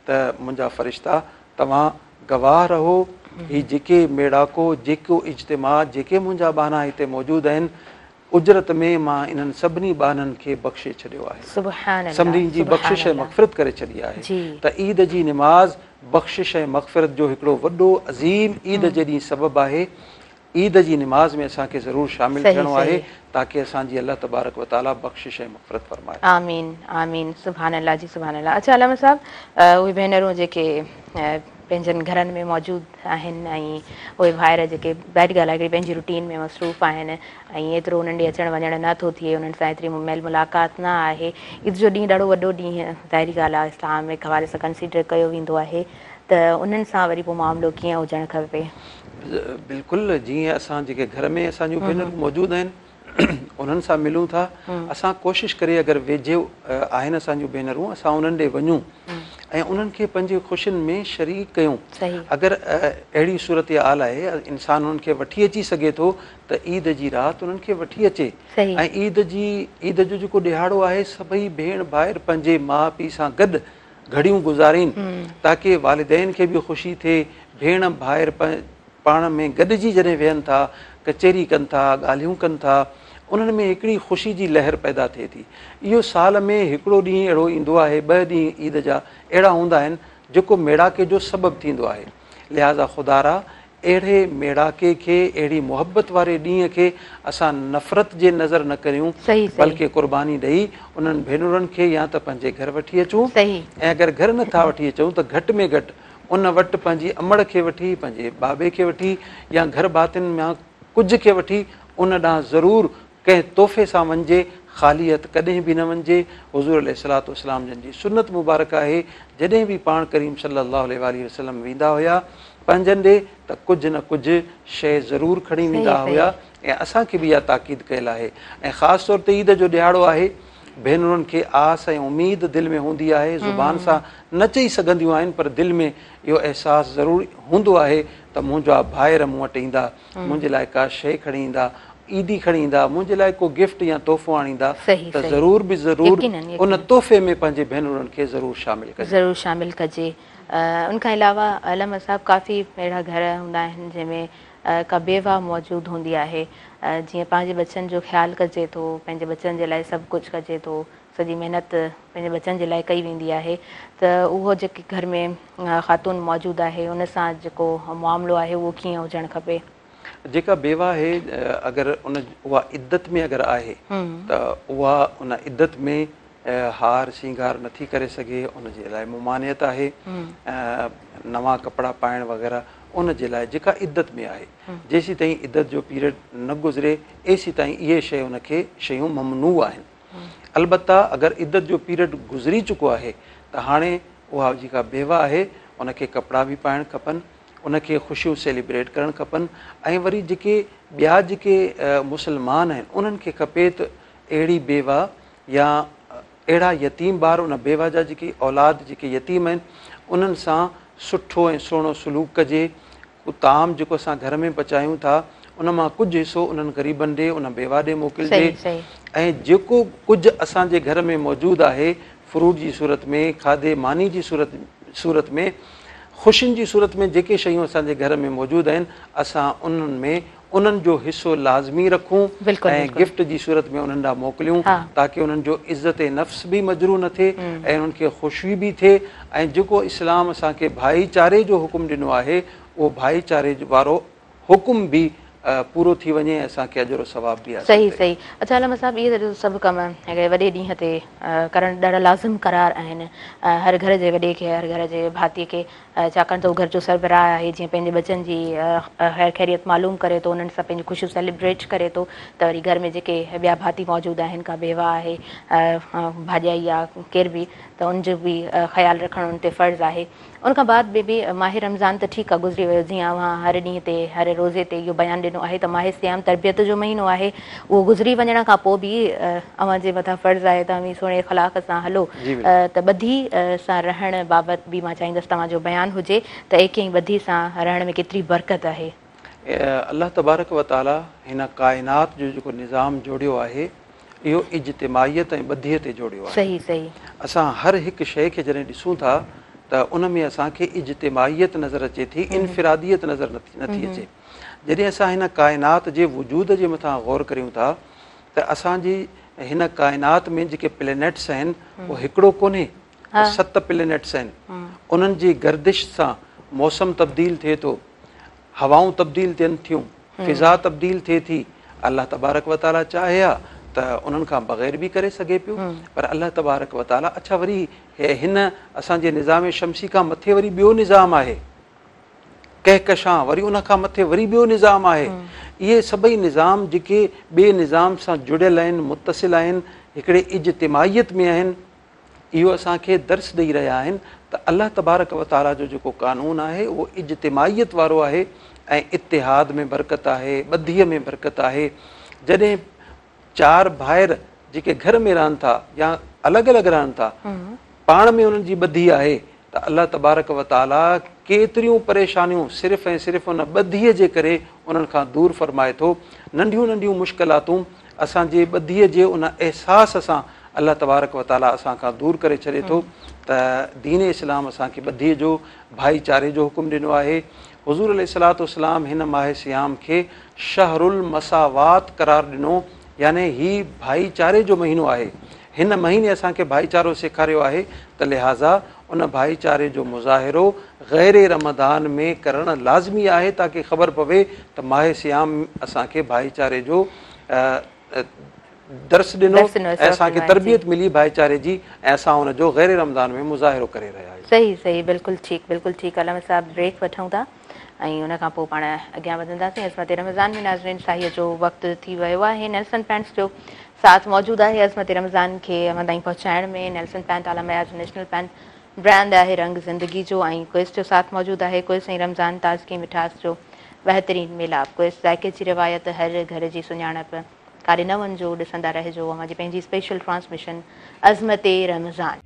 त मुंहिंजा फ़रिश्ता तव्हां गवाह रहो, ही जेके मेड़ाको, जेको इज्तिमा, जेके मुंहिंजा बहाना हिते मौजूदु आहिनि, उजरत में मां इन्हनि सभिनी ॿारनि खे बख़्शे छॾियो आहे, सुभान अल्लाह, सभिनी जी बख़्शिश ऐं मग़फ़िरत करे छॾी आहे। त ईद जी निमाज़ बख़्शिश ऐं मग़फ़िरत जो हिकिड़ो वॾो अज़ीम ईद जे ॾींहुं सबबु आहे। ईद जी निमाज़ में असांखे ज़रूरु शामिलु थियणो आहे ताकी असांजी अल्लाह तबारक व ताला बख़्शिश ऐं मग़फ़िरत फरमाए। आमीन आमीन, सुभान अल्लाह जी, सुभान अल्लाह। अच्छा अलामा साहब, उहे भेनरूं जेके पंहिंजनि घरनि में मौजूदु आहिनि ऐं उहे ॿाहिरि जेके ॿाहिरि ॻाल्हि हिकिड़ी पंहिंजी रुटीन में मसरूफ़ आहिनि ऐं एतिरो उन्हनि ॾे अचणु वञणु नथो थिए, उन्हनि सां एतिरी मेल मुलाक़ात न आहे, ईद जो ॾींहुं ॾाढो वॾो ॾींहुं ज़ाहिरी ॻाल्हि आहे इस्लामिक हवाले सां कंसीडर कयो वेंदो आहे, त उन्हनि सां वरी पोइ मामिलो कीअं हुजणु खपे? बिल्कुलु जीअं असां जेके घर में असांजूं भेनरूं मौजूदु आहिनि उन्हनि सां मिलूं था, असां कोशिशि करे अगरि वेझे आहिनि असांजूं भेनरूं असां उन्हनि ॾे वञूं ऐं उन्हनि खे पंहिंजी ख़ुशियुनि में शरीक कयूं। अगरि अहिड़ी सूरत हाल आहे इंसानु उन्हनि खे वठी अची सघे थो त ईद जी राति उन्हनि खे वठी अचे ऐं ईद जो जेको ॾिहाड़ो आहे सभई भेण भाइर पंहिंजे माउ पीउ सां गॾु घड़ियूं गुज़ारीनि ताकी वालिदैन खे बि ख़ुशी थिए, भेण भाइर पाण में गॾिजी जॾहिं वेहनि था, कचहरी कनि था, ॻाल्हियूं कनि था, उन्हनि में हिकिड़ी ख़ुशी जी लहर पैदा थिए थी। इहो साल में हिकिड़ो ॾींहुं अहिड़ो ईंदो आहे, ॿ ॾींहं ईद जा अहिड़ा हूंदा आहिनि जेको मेड़ाके जो सबबु थींदो आहे। लिहाज़ा ख़ुदारा अहिड़े मेड़ाके खे, अहिड़ी मुहबत वारे ॾींहं खे असां नफ़रत जे नज़र न करियूं, बल्कि क़ुर्बानी ॾेई उन्हनि भेनरुनि खे या त पंहिंजे घर वठी अचूं ऐं अगरि घर नथा वठी अचूं त घटि में घटि उन वटि पंहिंजी अमड़ खे वठी, पंहिंजे बाबे खे वठी या घर भातियुनि मां कुझु खे वठी उन ॾांहुं ज़रूरु कंहिं तोहफ़े सां वञिजे, ख़ालियत कॾहिं बि न वञिजे। हुज़ूर अलैहिस्सलातु वस्सलाम जन जी सुन्नत मुबारक आहे, जॾहिं बि पाण करीम सल्लल्लाहु अलैहि वसल्लम वेंदा हुया पंहिंजनि ॾे त कुझु न कुझु शइ ज़रूरु खणी वेंदा हुया ऐं असांखे बि इहा ताक़ीद कयल आहे। ऐं ख़ासि तौर ते ईद जो ॾिहाड़ो आहे, भेनरुनि खे आस ऐं उमेद दिलि में हूंदी आहे, ज़ुबान सां न चई सघंदियूं आहिनि पर दिलि में इहो अहसासु ज़रूरु हूंदो आहे त मुंहिंजा भाइर मूं वटि ईंदा, मुंहिंजे लाइ का शइ खणी ईंदा, ईदी खणी ईंदा, मुंहिंजे लाइ को गिफ्ट या तोहफ़ो आणींदा, त ज़रूरु बि ज़रूरु उन तोहफ़े में पंहिंजे भेनरुनि खे ज़रूरु शामिलु कजे। उनखां अलावा अलामा साहब काफ़ी अहिड़ा घर हूंदा आहिनि जंहिंमें का बेवा मौजूदु हूंदी आहे, जीअं पंहिंजे बचनि जो ख़्यालु कजे थो, पंहिंजे बचनि जे लाइ सभु कुझु कजे थो, सॼी महिनत पंहिंजे बचनि जे लाइ कई वेंदी आहे, त उहो जेके घर में ख़ातून मौजूदु आहे उन सां जेको मामिलो आहे उहो कीअं हुजणु खपे? जेका बेवा आहे अगरि उहा इद्दत में अगरि आहे त उहा उन इद्दत में हार श्रंगार नथी करे सघे, उनजे लाइ मुमानियत आहे, नवां कपिड़ा पाइणु वग़ैरह उन जे लाइ जेका इद्दत में आहे, जेसीं ताईं इद्दत जो पीरियड न गुज़रे एसीं ताईं इहे शयूं ममनू आहिनि। अलबत्ता अगरि इद्दत जो पीरियड गुज़री चुको आहे त हाणे उहा जेका बेवा आहे उनखे कपिड़ा बि पाइणु खपनि, उनखे ख़ुशियूं सेलिब्रेट करणु खपनि ऐं वरी जेके ॿिया जेके मुस्लमान आहिनि उन्हनि खे खपे त अहिड़ी बेवा या अहिड़ा यतीम ॿार, उन बेवा जा जेके औलाद जेके यतीम आहिनि उन्हनि सां सुठो ऐं सुहिणो सलूक कजे। ताम जेको असां घर में पचायूं था उन मां कुझु हिसो उन्हनि ग़रीबनि ॾे, उन बेवा ॾे मोकिलिजे ऐं जेको कुझु असांजे घर में मौजूदु आहे फ्रूट जी सूरत में, खाधे मानी जी सूरत में, ख़ुशियुनि जी सूरत में जेके शयूं असांजे घर में मौजूदु आहिनि असां उन्हनि में उन्हनि जो हिसो लाज़मी रखूं ऐं गिफ्ट जी सूरत में उन्हनि ॾांहुं मोकिलियूं ताकी उन्हनि जो इज़त नफ़्स बि मजरू न थिए ऐं उन्हनि खे ख़ुशी बि थिए ऐं जेको इस्लाम असांखे भाईचारे जो हुकुम ॾिनो आहे उहो भाईचारे वारो हुकुम बि पूरो थी वञे, असांखे अजर सवाब बि आहे। सही। अच्छा अलामा साहब, इहे सभु कम वॾे ॾींहं ते करणु ॾाढा लाज़िम करार आहिनि हर घर जे वॾे खे, हर घर जे भातीअ खे, छाकाणि त उहो घर जो सरबराह आहे, जीअं पंहिंजे बचनि जी ख़ैर ख़ैरियत मालूम करे थो, उन्हनि सां पंहिंजी ख़ुशियूं सेलिब्रेट करे थो, त वरी घर में जेके ॿिया भाती मौजूदु आहिनि, का बेवा आहे, भाॼाई आहे, केर बि, त उनजो बि ख़्यालु रखणु उन ते फ़र्ज़ु आहे। उनखां बाद बि माह रमज़ान त ठीकु आहे गुज़री वियो, जीअं हर ॾींहं ते हर रोज़े ते इहो बयानु ॾिनो आहे त माह सियाम तरबियत जो महीनो आहे, उहो गुज़री वञण खां पोइ बि अव्हां जे मथां फ़र्ज़ु आहे त अव्हां सुहिणे अख़लाक़ सां हलो, त ॿधी सां रहण बाबति बि मां चाहींदसि तव्हांजो बयानु हुजे त एके ॿधी सां रहण में केतिरी बरकत आहे। अल्लाह तबारक व ताला हिन काइनात जो जेको निज़ाम जोड़ियो आहे इहो इज्तिमाइयत ऐं ॿधीअ ते जोड़ियो आहे। सही। असां हर हिकु शइ खे जॾहिं ॾिसूं था त उन में असांखे इज्तिमाइयत नज़र अचे थी, इनफिरादियत नज़र नथी अचे। जॾहिं असां हिन काइनात जे वजूद जे मथां गौर करियूं था त असांजी हिन काइनात में जेके प्लेनेट्स आहिनि उहो हिकिड़ो कोन्हे, 7 प्लेनेट्स आहिनि। उन्हनि जी गर्दिश सां मौसम तब्दील थिए थो, हवाऊं तब्दील थियनि थियूं, फिज़ा तब्दील थिए थी। अल्लाह तबारक व ताला चाहे हा त उन्हनि खां बग़ैर बि करे सघे पियो, पर अल्लाह तबारक व ताला अच्छा वरी हिन असांजे निज़ाम शमसी खां मथे वरी ॿियो निज़ाम आहे, कहकशां, वरी उन खां मथे वरी ॿियो निज़ाम आहे। इहे सभई निज़ाम जेके ॿिए निज़ाम सां जुड़ियल आहिनि, मुतसिल आहिनि, हिकिड़े इज्तिमाइयत में आहिनि, इहो असांखे दर्स ॾेई रहिया आहिनि त अल्लाह तबारक व ताला जो जेको कानून आहे उहो इज्तिमाइयत वारो आहे ऐं इतिहाद में बरकत आहे, ॿधीअ में बरकत आहे। जॾहिं 4 भाइर जेके घर में रहनि था या अलॻि अलॻि रहनि था, पाण में उन्हनि जी ॿधी आहे त अल्लाह तबारक व ताला केतिरियूं परेशानियूं सिर्फ़ु ऐं सिर्फ़ु उन ॿधीअ जे करे उन्हनि खां दूर फ़रमाए थो। नंढियूं नंढियूं मुश्किलातूं असांजे ॿधीअ जे उन अहसास सां अल्लाह तबारक व ताला असांखां दूर करे छॾे थो त दीन इस्लाम असांखे ॿधीअ जो, भाईचारे जो हुकुम ॾिनो आहे। हुज़ूर अलैहिस्सलातु वस्सलाम हिन माह सियाम खे शहरुल मसावात करार ॾिनो, यानी ही भाईचारे जो महीनो आहे। हिन महीने असांखे भाईचारो सेखारियो आहे त लिहाज़ा उन भाईचारे जो मुज़ाहिरो गैर रमज़ान में करणु लाज़मी आहे ताकी ख़बर पवे त माह सियाम असांखे भाईचारे जो दर्स ॾिनो ऐं असांखे तरबियत मिली भाईचारे जी ऐं असां हुनजो गैर रमज़ान में मुज़ाहिरो करे रहिया आहियूं। सही सही, बिल्कुलु ठीकु, बिल्कुलु ठीकु। अलामा साहब ब्रेक वठूं था ऐं उन खां पोइ पाण अॻियां वधंदासीं। अज़मत रमज़ान में नाज़रीन शाहीअ जो वक़्तु थी वियो आहे। नेल्सन पैंट्स जो साथ मौजूदु आहे अज़मत रमज़ान खे अव्हां ताईं पहुचाइण में। नेल्सन पैंट आला मयार जो नेशनल पैंट ब्रांड आहे रंग ज़िंदगी जो, ऐं क्विज़ जो साथ मौजूदु आहे। क्विज़ ऐं रमज़ान ताज़गी मिठास जो बहितरीन मिलाप। क्विज़ ज़ाइके जी रिवायत, हर घर जी सुञाणप, कारे न वञिजो, ॾिसंदा रहिजो अव्हांजी पंहिंजी स्पेशल ट्रांसमिशन अज़मत रमज़ान।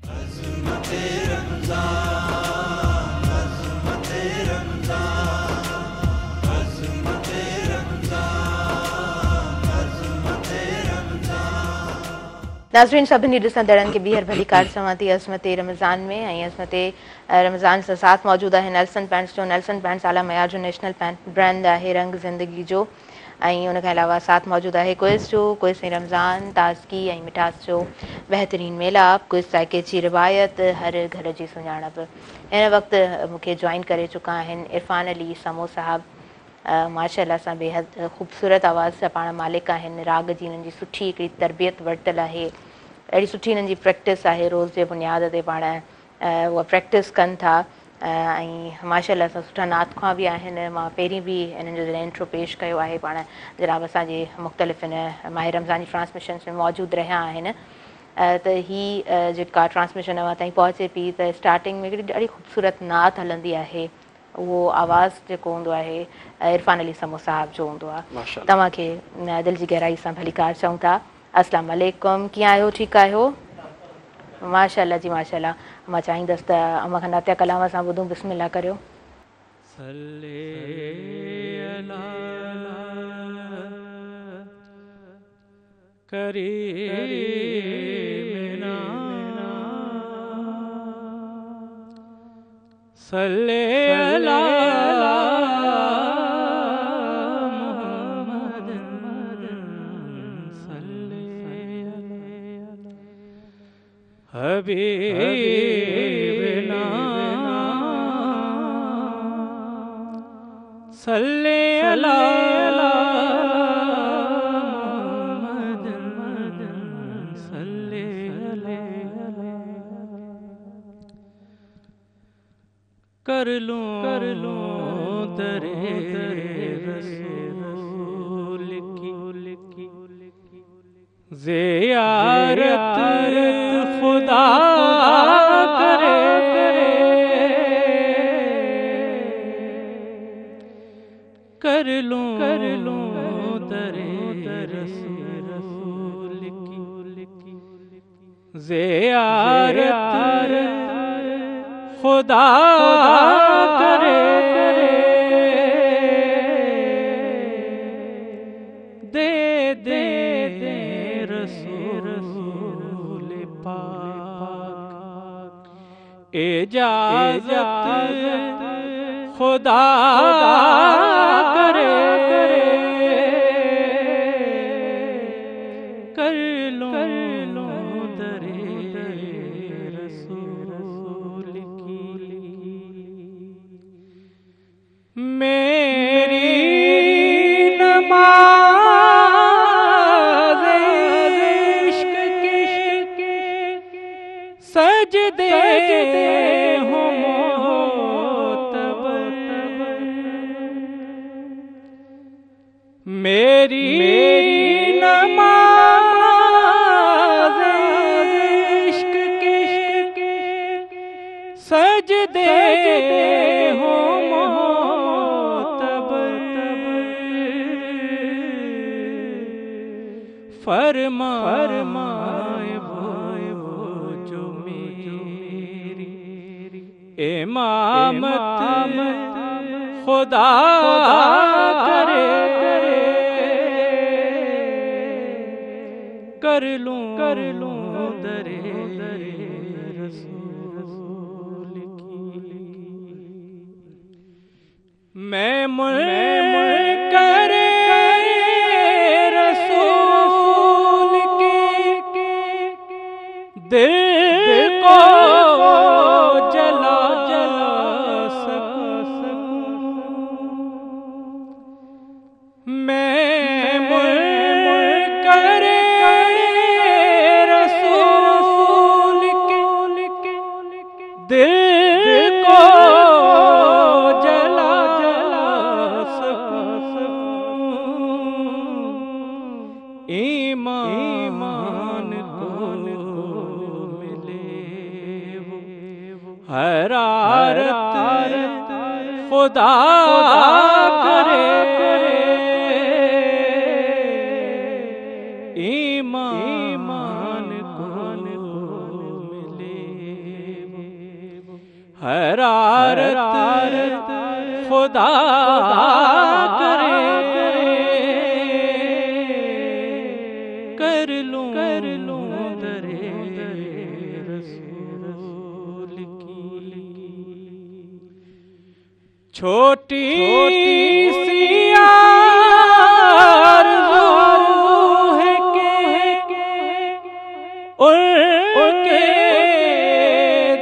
नाज़रीन सभिनी ॾिसंदड़नि खे ॿीहर भली कार चवां थी अज़मत रमज़ान में, ऐं अज़मत रमज़ान सां साथ मौजूदु आहे नेल्सन पैंट्स जो। नेल्सन पैंट्स आला मयार जो नेशनल पैंट ब्रांड आहे रंग ज़िंदगी जो, ऐं उनखां अलावा साथ मौजूदु आहे क्विज़ जो। क्विज़ ऐं रमज़ान ताज़गी ऐं मिठास जो बहितरीन मेलाप। क्विज़ ज़ाइके जी रिवायत, हर घर जी सुञाणप। हिन वक़्तु मूंखे जॉइन करे चुका आहिनि इरफ़ान अली समो साहब। माशाअल्लाह सां बेहद ख़ूबसूरत आवाज़ जा पाण मालिक आहिनि। राग जी हिननि जी सुठी हिकिड़ी तरबियत वरितल आहे, अहिड़ी सुठी हिननि जी प्रैक्टिस आहे, रोज़ जे बुनियाद ते पाण उहा प्रैक्टिस कनि था। ऐं माशाअल्लाह सां सुठा नात ख़्वां बि आहिनि। मां पहिरीं बि हिननि जो जॾहिं इंट्रो पेश कयो आहे, पाण जनाब असांजे मुख़्तलिफ़ हिन माह रमज़ान जी ट्रांसमिशन में मौजूदु रहिया आहिनि। त हीअ जेका ट्रांसमिशन अव्हां ताईं पहुचे पई त स्टार्टिंग में हिकिड़ी ॾाढी ख़ूबसूरत नात हलंदी आहे, उहो आवाज़ जेको हूंदो आहे इरफ़ान अली समो साहब जो हूंदो आहे। तव्हांखे दिलि जी गहराई सां भली कार चऊं था। अस्सलाम वालेकुम, कीअं आहियो? ठीकु आहियो? माशाअल्लाह जी माशाअल्लाह। मां चाहींदसि त अम्मा खां नातिया कलाम सां ॿुधूं। बिस्मिल्लाह करियो। सल्ले अला मुहम्मद सल्ले हबीबना सल्ले अला मुहम्मद सल्ले कर लूं दरे रसूल की ज़ियारत खुदा करे कर लूं दरे रसूल की ज़ियारत खुदा करे दे दे दे रसूल पाक इजाज़त खुदा करे सजदे हो मोतबर, मेरी नमाज़ इश्क के सजदे हो मोतबर, फरमाए वो जो मेरी इमामत खुदा करे, कर लूं दरे रसूल की। मैं करे रसूल के दिल को जला सकूं, मैं करे रसूल के दिल को जला सकूं, ईमान को मिले वो हरारत खुदा करे, ईमान को मिले हरारत खुदा करे, कर लूं दरे रसूल की। छोटी सी आरज़ू है कि उनके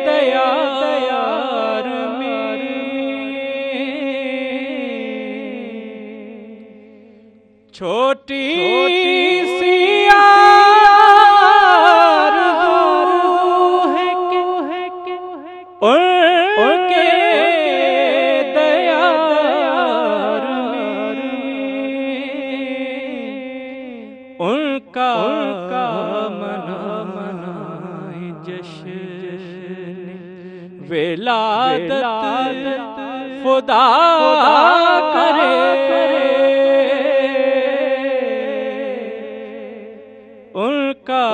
दयार में छोटी सी आरज़ू है कि उनके दयार में उनका मनाए जश्न विलादत खुदा करे, उनका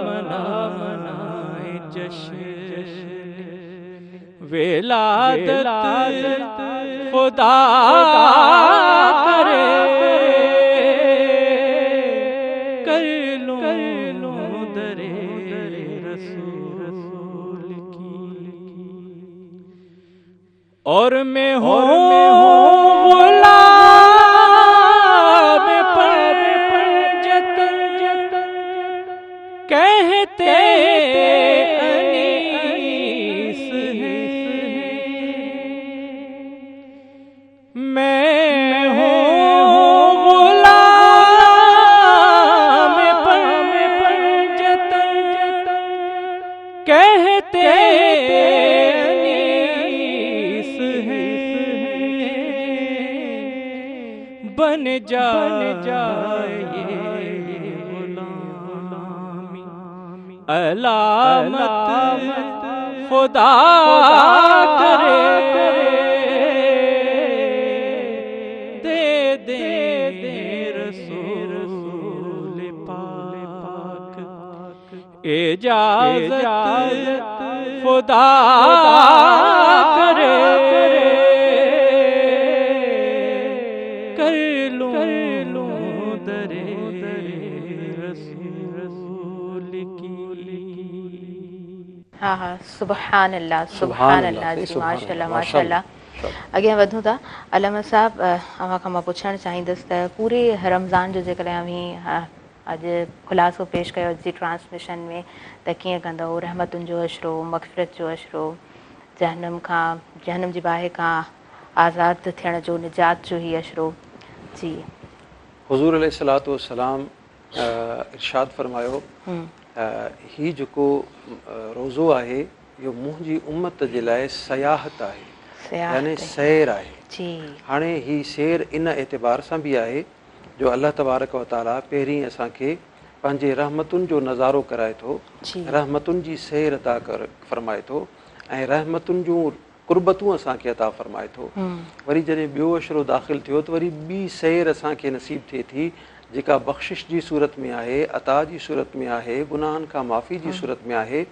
मनाए जश्न विलादत खुदा करे, कर लूं दरे रसूल की। और मैं हूँ गुलाब पर जतन कहते अनीस है, मैं हूँ गुलाम पर जतन कहते अनीस है, बन जाए ये गुलामी अलामत खुदा करे, दे रसूल पाक इजाज़त खुदा करे, कर लूं दरे रसूल की। हाँ हाँ, सुभान अल्लाह जी, माशाल्लाह माशाल्लाह। अॻियां वधूं था। अलामा साहब, अव्हां खां मां पुछणु चाहींदुसि त पूरे रमज़ान जो जेकॾहिं अव्हीं अॼु ख़ुलासो पेश कयो अॼु जी ट्रांसमिशन में, त कीअं कंदव? रहमतुनि जो अशरो, मग़फ़िरत जो अशरो, जहन्नम जी बाहि खां आज़ाद थियण जो, निजात जो ही अशरो। जी, हुज़ूर अलैहिस्सलातु वस्सलाम इरशाद फरमायो ही जेको रोज़ो आहे इहो मुंहिंजी उम्मत जे लाइ सयाहत आहे, यानी सैर आहे। हाणे ही सैर इन एतबार सां बि आहे जो अल्लाह तबारक व ताला पहिरीं असांखे पंहिंजे रहमतुनि जो नज़ारो कराए थो, रहमतुनि जी सैर अता फरमाए थो ऐं रहमतुनि जूं कुर्बतूं असांखे अता फरमाए थो। वरी जॾहिं ॿियो अशरो दाख़िल थियो त वरी ॿी सैर असांखे नसीब थिए थी जेका बख़्शिश जी सूरत में आहे, अता जी सूरत में आहे, गुनाहनि खां माफ़ी जी सूरत में आहे।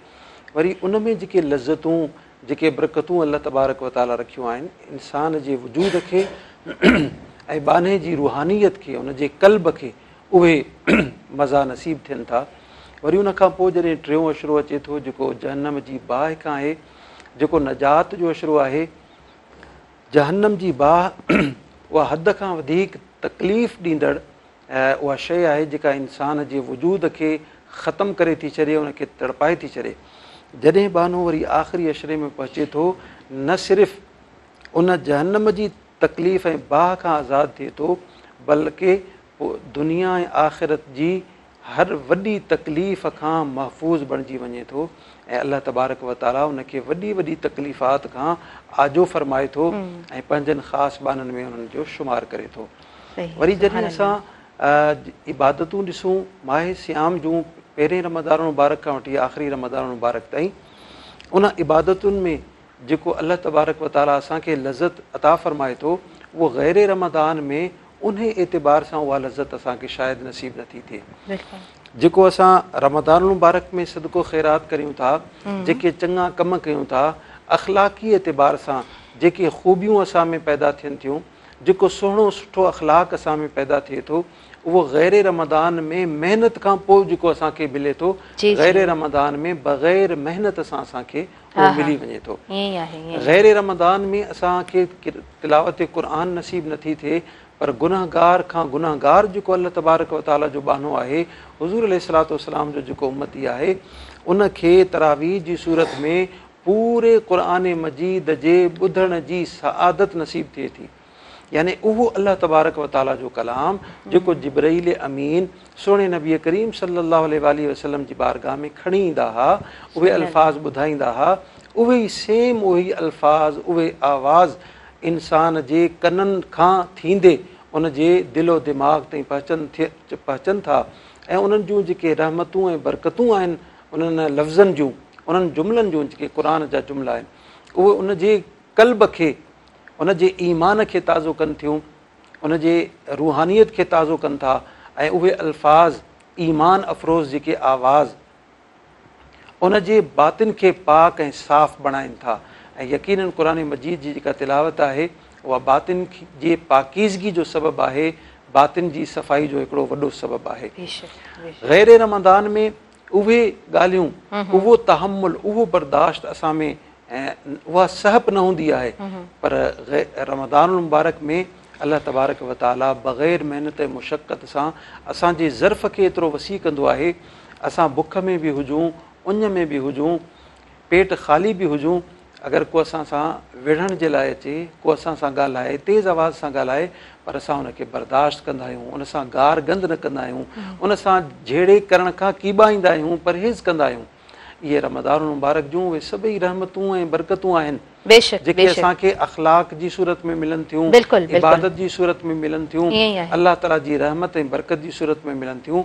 वरी उन में जेके लज़तूं जेके बरकतूं अल्लाह तबारक व ताला रखियूं आहिनि इंसान जे वजूद खे ऐं बाने जी रूहानियत खे, उन जे क़ल्ब खे, उहे मज़ा नसीब थियनि था। वरी उन खां पोइ जॾहिं टियों अशरो अचे थो जेको जहन्नम जी बाहि खां आहे, जेको नजात जो अशरो आहे। जहन्नम जी बाहि उहा हद खां वधीक तकलीफ़ ॾींदड़ उहा शइ आहे जेका इंसान जे वजूद खे ख़तमु करे थी छॾे, उनखे तड़पाए थी छॾे। जॾहिं बानो वरी आख़िरी अशरे में पहुचे थो, न सिर्फ़ु उन जहन्नम जी तकलीफ़ ऐं बाहि खां आज़ादु थिए थो, बल्कि पोइ दुनिया ऐं आख़िरत जी हर वॾी तकलीफ़ खां महफ़ूज़ बणिजी वञे थो ऐं अल्लाह तबारक व ताला उनखे वॾी वॾी तकलीफ़ात खां आजो फरमाए थो ऐं पंहिंजनि ख़ासि बाननि में उन्हनि जो शुमार करे थो। वरी जॾहिं असां इबादतूं ॾिसूं माहे सियाम जूं पहिरें रमज़ान मुबारक खां वठी आख़िरी रमज़ान मुबारक ताईं, उन इबादतुनि में जेको अल्लाह तबारक व ताला असांखे लज़त अता फ़रमाए थो, उहो गैर रमज़ान में उन एतबार सां उहा लज़त असांखे शायदि नसीब नथी थिए। जेको असां रमज़ान मुबारक में सदको ख़ैरात करियूं था, जेके चङा कम कयूं था, अख़लाक़ी एतबार सां जेके ख़ूबियूं असां में पैदा थियनि थियूं, जेको सुहिणो सुठो अख़लाक़ असां में पैदा थिए थो, उहो गैर रमज़ान में महिनत खां पोइ जेको असांखे मिले थो, गैर रमज़ान में बग़ैर महिनत सां असांखे उहो मिली वञे थो। गैर रमज़ान में असांखे तिलावत क़ुरान नसीब नथी थिए, पर गुनाहगार खां गुनाहगार जेको अल्लाह तबारक व ताला जो बानो आहे, हुज़ूर अलैहिस्सलातु वस्सलाम जो जेको उम्मती आहे, उनखे तरावीह जी सूरत में पूरे क़ुरान मजीद जे ॿुधण जी सआदत नसीब थिए थी। यानी उहो अल्लाह तबारक व ताला जो कलाम जेको जिब्राईल अमीन सोणे नबी करीम सल्लल्लाहु अलैहि वसल्लम जी बारगाह में खणी ईंदा हुआ, उहे अल्फाज़ ॿुधाईंदा हुआ, उहे ई सेम उहे ई अल्फाज़ उहे आवाज़ इंसान जे कननि खां थींदे उन जे दिलो दिमाग़ ताईं पहुचनि था ऐं उन्हनि जूं जेके रहमतूं ऐं बरकतूं आहिनि उन्हनि लफ़्ज़नि जूं, उन्हनि जुमलनि जूं जेके क़ुरान जा जुमला आहिनि, उहे उन जे क़ल्ब खे, उन जे ईमान खे ताज़ो कनि थियूं, उन जे रूहानियत खे ताज़ो कनि था ऐं उहे अल्फाज़ ईमान अफ़रोज़ जेके आवाज़ उन जे बातिन खे पाक ऐं साफ़ बणाइनि था। ऐं यकीनन क़ुरान मजीद जी जेका तिलावत आहे उहा बातिन जे पाकीज़गी जो सबबु आहे, बातिन जी सफ़ाई जो हिकिड़ो वॾो सबबु आहे। गैर रमज़ान में उहे ॻाल्हियूं, उहो तहमुल, उहो बर्दाश्त असां में ऐं उहा सहप न हूंदी आहे, पर रमज़ान मुबारक में अल्लाह तबारक व ताला बग़ैर महिनत ऐं मुशक़त सां असांजे ज़र्फ़ खे एतिरो वसी कंदो आहे, असां बुख में बि हुजूं, उञ में बि हुजूं, पेट ख़ाली बि हुजूं, अगरि को असां सां विढ़ण जे लाइ अचे, को असां सां ॻाल्हाए, तेज़ आवाज़ सां ॻाल्हाए, पर असां उनखे बर्दाश्त कंदा आहियूं, उन सां गार गंद न कंदा आहियूं, उन सां जहिड़े करण खां कीॿाईंदा आहियूं, परहेज़ कंदा आहियूं। इहे रमज़ान मुबारक जूं उहे सभई रहमतूं ऐं बरकतूं आहिनि जेके असांखे अख़लाक जी सूरत में मिलनि थियूं, इबादत जी सूरत में मिलनि थियूं, अल्लाह ताला जी रहमत ऐं बरकत जी सूरत में मिलनि थियूं।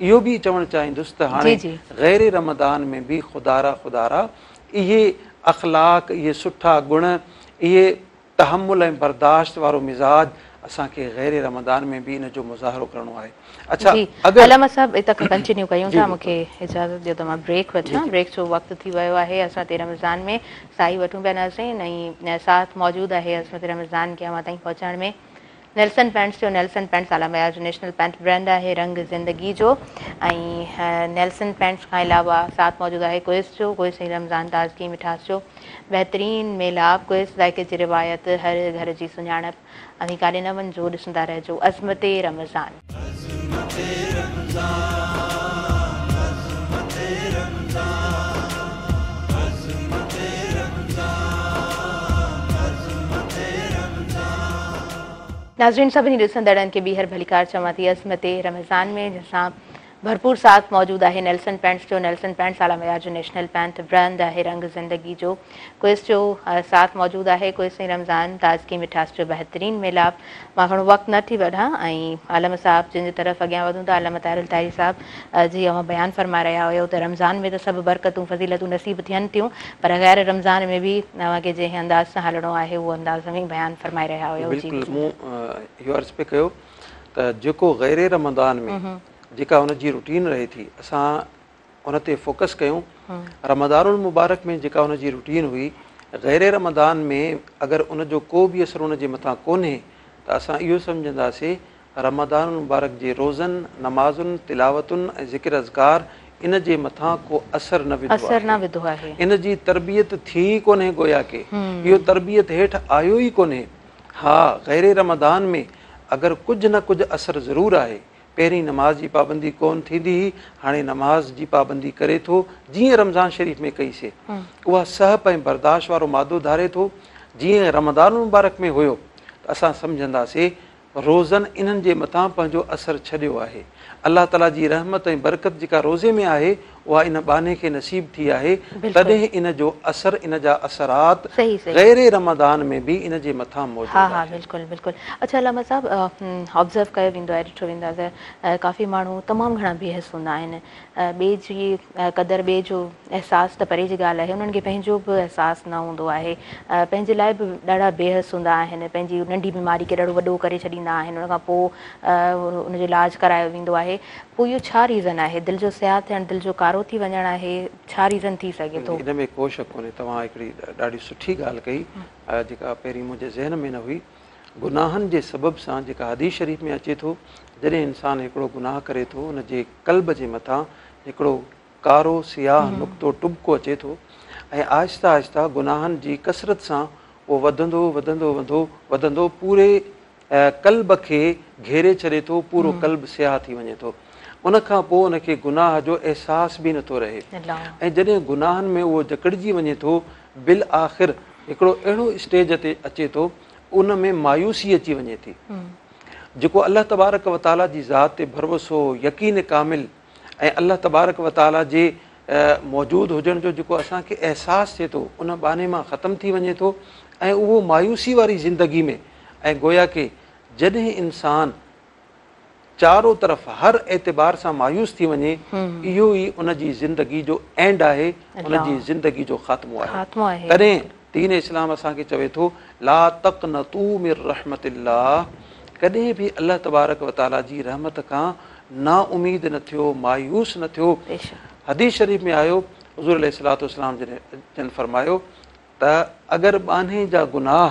इहो बि चवणु चाहींदुसि त हाणे गैर रमज़ान में बि ख़ुदारा इहे अख़लाक, इहे सुठा गुण, इहे तहमुल ऐं बर्दाश्त वारो मिज़ाज असांखे गैर रमज़ान में बि इन जो मुज़ाहिरो करणो आहे। अच्छा, अलामा साहब हितां खां कंटिन्यू कयूं था, मूंखे इजाज़त ॾियो त मां ब्रेक वठां। ब्रेक जो वक़्तु थी वियो आहे, असां ते रमज़ान में साई वठूं पिया नाज़रीन, ऐं साथ मौजूदु आहे असां ते रमज़ान खे अव्हां ताईं पहुचाइण में नेल्सन पैंट्स जो। नेल्सन पैंट्स आला मयार जो नेशनल पैंट ब्रांड आहे, रंग ज़िंदगी जो। ऐं नेल्सन पैंट्स खां अलावा साथ मौजूदु आहे क्विज़ जो, क्विज़ ऐं रमज़ान ताज़गी मिठास जो बहितरीन मेलाप, क्विज़ ज़ाइके जी रिवायत, हर घर जी सुञाणप। अभी काॾे न वञिजो, ॾिसंदा रहिजो अज़मते रमज़ान। नाज़रीन सभिनी ॾिसंदड़नि खे ॿीहर भलीकार चवां थी अज़मते रमज़ान में, जंहिंसां भरपूर साथ मौजूद है नेल्सन पेंट्स जो। नेल्सन पेंट्स आला मयार जो नेशनल पेंट ब्रांड है रंग ज़िंदगी जो। क्विज़ जो साथ मौजूद है। क्विज़ ऐं रमज़ान ताज़गी मिठास जो बेहतरीन मिलाप। मां घणो वक़्तु न थी वठां ऐं आलम साहब जिन तरफ़ अॻियां वधूं था। आलम ताहिरुल ताहिरी साहब जी अवां बयानु फरमाए रहिया हुयो त रमज़ान में त सभु बरकतूं फज़ीलतूं नसीब थियनि थियूं, पर गैर रमज़ान में बि अव्हांखे जंहिं अंदाज़ सां हलणो आहे उहो अंदाज़ में बयानु फरमाए रहिया हुयो। बिल्कुलु मूं इहो अर्ज़ु पे कयो त जेको गैर रमज़ान में जेका हुनजी रूटीन रहे थी असां उन ते फोकस कयूं। रमज़ानुल मुबारक में जेका हुनजी रूटीन हुई, गैर रमज़ान में अगरि उनजो को बि असरु उनजे मथां कोन्हे त असां इहो सम्झंदासीं रमज़ानुल मुबारक जे रोज़नि, नमाज़ुनि, तिलावतुनि ऐं ज़िक्र अज़कार इन जे मथां को असर न विधो आहे। इन जी तरबियत थी कोन्हे गोया के इहो तरबियत हेठि आयो ई कोन्हे। हा, गैर रमज़ान में अगरि कुझु न कुझु असरु ज़रूरु आहे। पहिरीं नमाज़ जी पाबंदी कोन थींदी हुई, हाणे नमाज़ जी पाबंदी करे थो जीअं रमज़ान शरीफ़ में कईसीं। उहा सहप ऐं बर्दाश्त वारो मादो धारे थो जीअं रमज़ानुल मुबारक में हुयो त असां सम्झंदासीं रोज़नि इन्हनि जे मथां पंहिंजो असरु छॾियो आहे। अलाह ताला जी रहमत ऐं बरकत जेका रोज़े में आहे उहा इन बाने खे नसीब थी आहे, तॾहिं इन जो असरु, इन जा असरात गैर रमज़ान में बि इन जे मथां मौजूदु आहे। हा, बिल्कुलु बिल्कुलु। अच्छा अलामा साहब, ऑब्ज़र्व कयो वेंदो आहे, ॾिठो वेंदो आहे त काफ़ी माण्हू तमामु घणा बेहस हूंदा आहिनि। ॿिए जी क़दुरु, ॿिए जो अहसासु त परे जी ॻाल्हि आहे, उन्हनि खे पंहिंजो बि अहसासु न हूंदो आहे। पंहिंजे लाइ बि ॾाढा बेहस हूंदा आहिनि, पंहिंजी नंढी बीमारी खे ॾाढो वॾो करे छॾींदा आहिनि, उन खां पोइ उनजो इलाजु करायो वेंदो आहे। पोइ इहो छा रीज़न आहे? दिलि जो सियाह थियणु, दिलि जो कारो थी वञणु आहे, छा रीज़न थी सघे थो? इन में को शक कोन्हे। तव्हां हिकिड़ी ॾाढी सुठी ॻाल्हि कई जेका पहिरीं मुंहिंजे ज़हन में न हुई। गुनाहनि जे सबबु सां जेका हदीस शरीफ़ में अचे थो, जॾहिं इंसानु हिकिड़ो गुनाह करे थो उनजे क़ल्ब जे मथां हिकिड़ो कारो सियाह नुक़्तो टुबको अचे थो ऐं आहिस्ता आहिस्ता गुनाहनि जी कसरत सां उहो वधंदो वधंदो वधंदो पूरे क़ल्ब खे घेरे छॾे थो, पूरो क़ल्ब सियाह थी वञे थो। उनखां पोइ उनखे गुनाह जो अहसास बि नथो रहे ऐं जॾहिं गुनाहनि में उहो जकड़जी वञे थो, बिल आख़िर हिकिड़ो अहिड़ो स्टेज ते अचे थो उन में मायूसी अची वञे थी। जेको अल्लाह तबारक व ताला जी ज़ात ते भरोसो, यकीन कामिल ऐं अल्लाह तबारक व ताला जे मौजूदु हुजण जो जेको असांखे अहसासु थिए थो उन बाने मां ख़तमु थी वञे थो ऐं उहो मायूसी वारी ज़िंदगी में ऐं गोया के जॾहिं इंसानु चारो तरफ़ हर एतबार सां मायूस थी वञे, इहो ई उनजी ज़िंदगी जो एंड आहे, उनजी ज़िंदगी जो ख़ात्मो आहे। तॾहिं दीन इस्लाम असांखे चवे थो ला तक़नतू मिर रहमतिल्लाह, कॾहिं बि अल्लाह तबारक व ताला जी रहमत खां ना उमीद न थियो, मायूस न थियो। हदीस शरीफ़ में आयो, हुज़ूर अलैहिस्सलातु वस्सलाम जन फरमायो त अगरि बाने जा गुनाह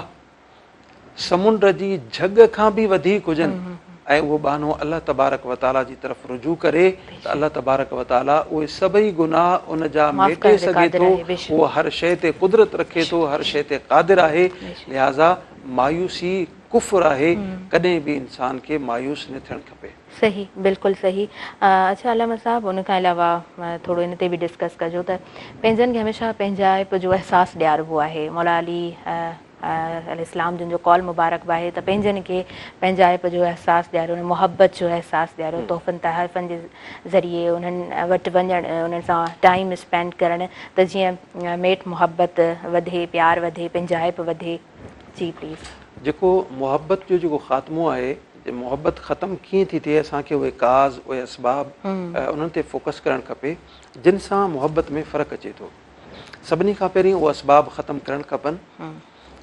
समुंड जी झग खां बि वधीक हुजनि ऐं उहो बानो अल्लाह तबारक व ताला जी तरफ़ रुजू करे त अल्लाह तबारक व ताला उहे सभई गुनाह उन जा मेटे सघे थो। उहो हर शइ ते कुदरत रखे थो, हर शइ ते क़ादिर आहे। लिहाज़ा मायूसी कुफ़्र आहे, कॾहिं बि इंसान खे मायूस न थियणु खपे। सही, बिल्कुलु सही। अच्छा अलामा साहब, उन खां अलावा थोरो इन ते बि डिस्कस कजो त पंहिंजनि खे हमेशह पंहिंजाइप जो अहसासु ॾियारिबो आहे। मौला अली इस्लाम जिन जो कॉल मुबारक बि आहे त पंहिंजनि खे पंहिंजाइप जो अहसासु ॾियारियो, मुहबत जो अहसासु ॾियारियो, तोहफ़नि तहफ़नि जे ज़रिए उन्हनि वटि वञणु, उन्हनि सां टाइम स्पेंड करणु त जीअं मेट मुहबत वधे, प्यार वधे, पंहिंजाइप वधे। जी प्लीज़। जेको मुहबत जो जेको ख़ात्मो आहे, मुहबत ख़तमु कीअं थी थिए, असांखे उहे काज़, उहे असबाब उन्हनि ते फोकस करणु खपे जिन सां मुहबत में फ़र्क़ु अचे थो। सभिनी खां पहिरीं उहे असबाब ख़तमु करणु खपनि।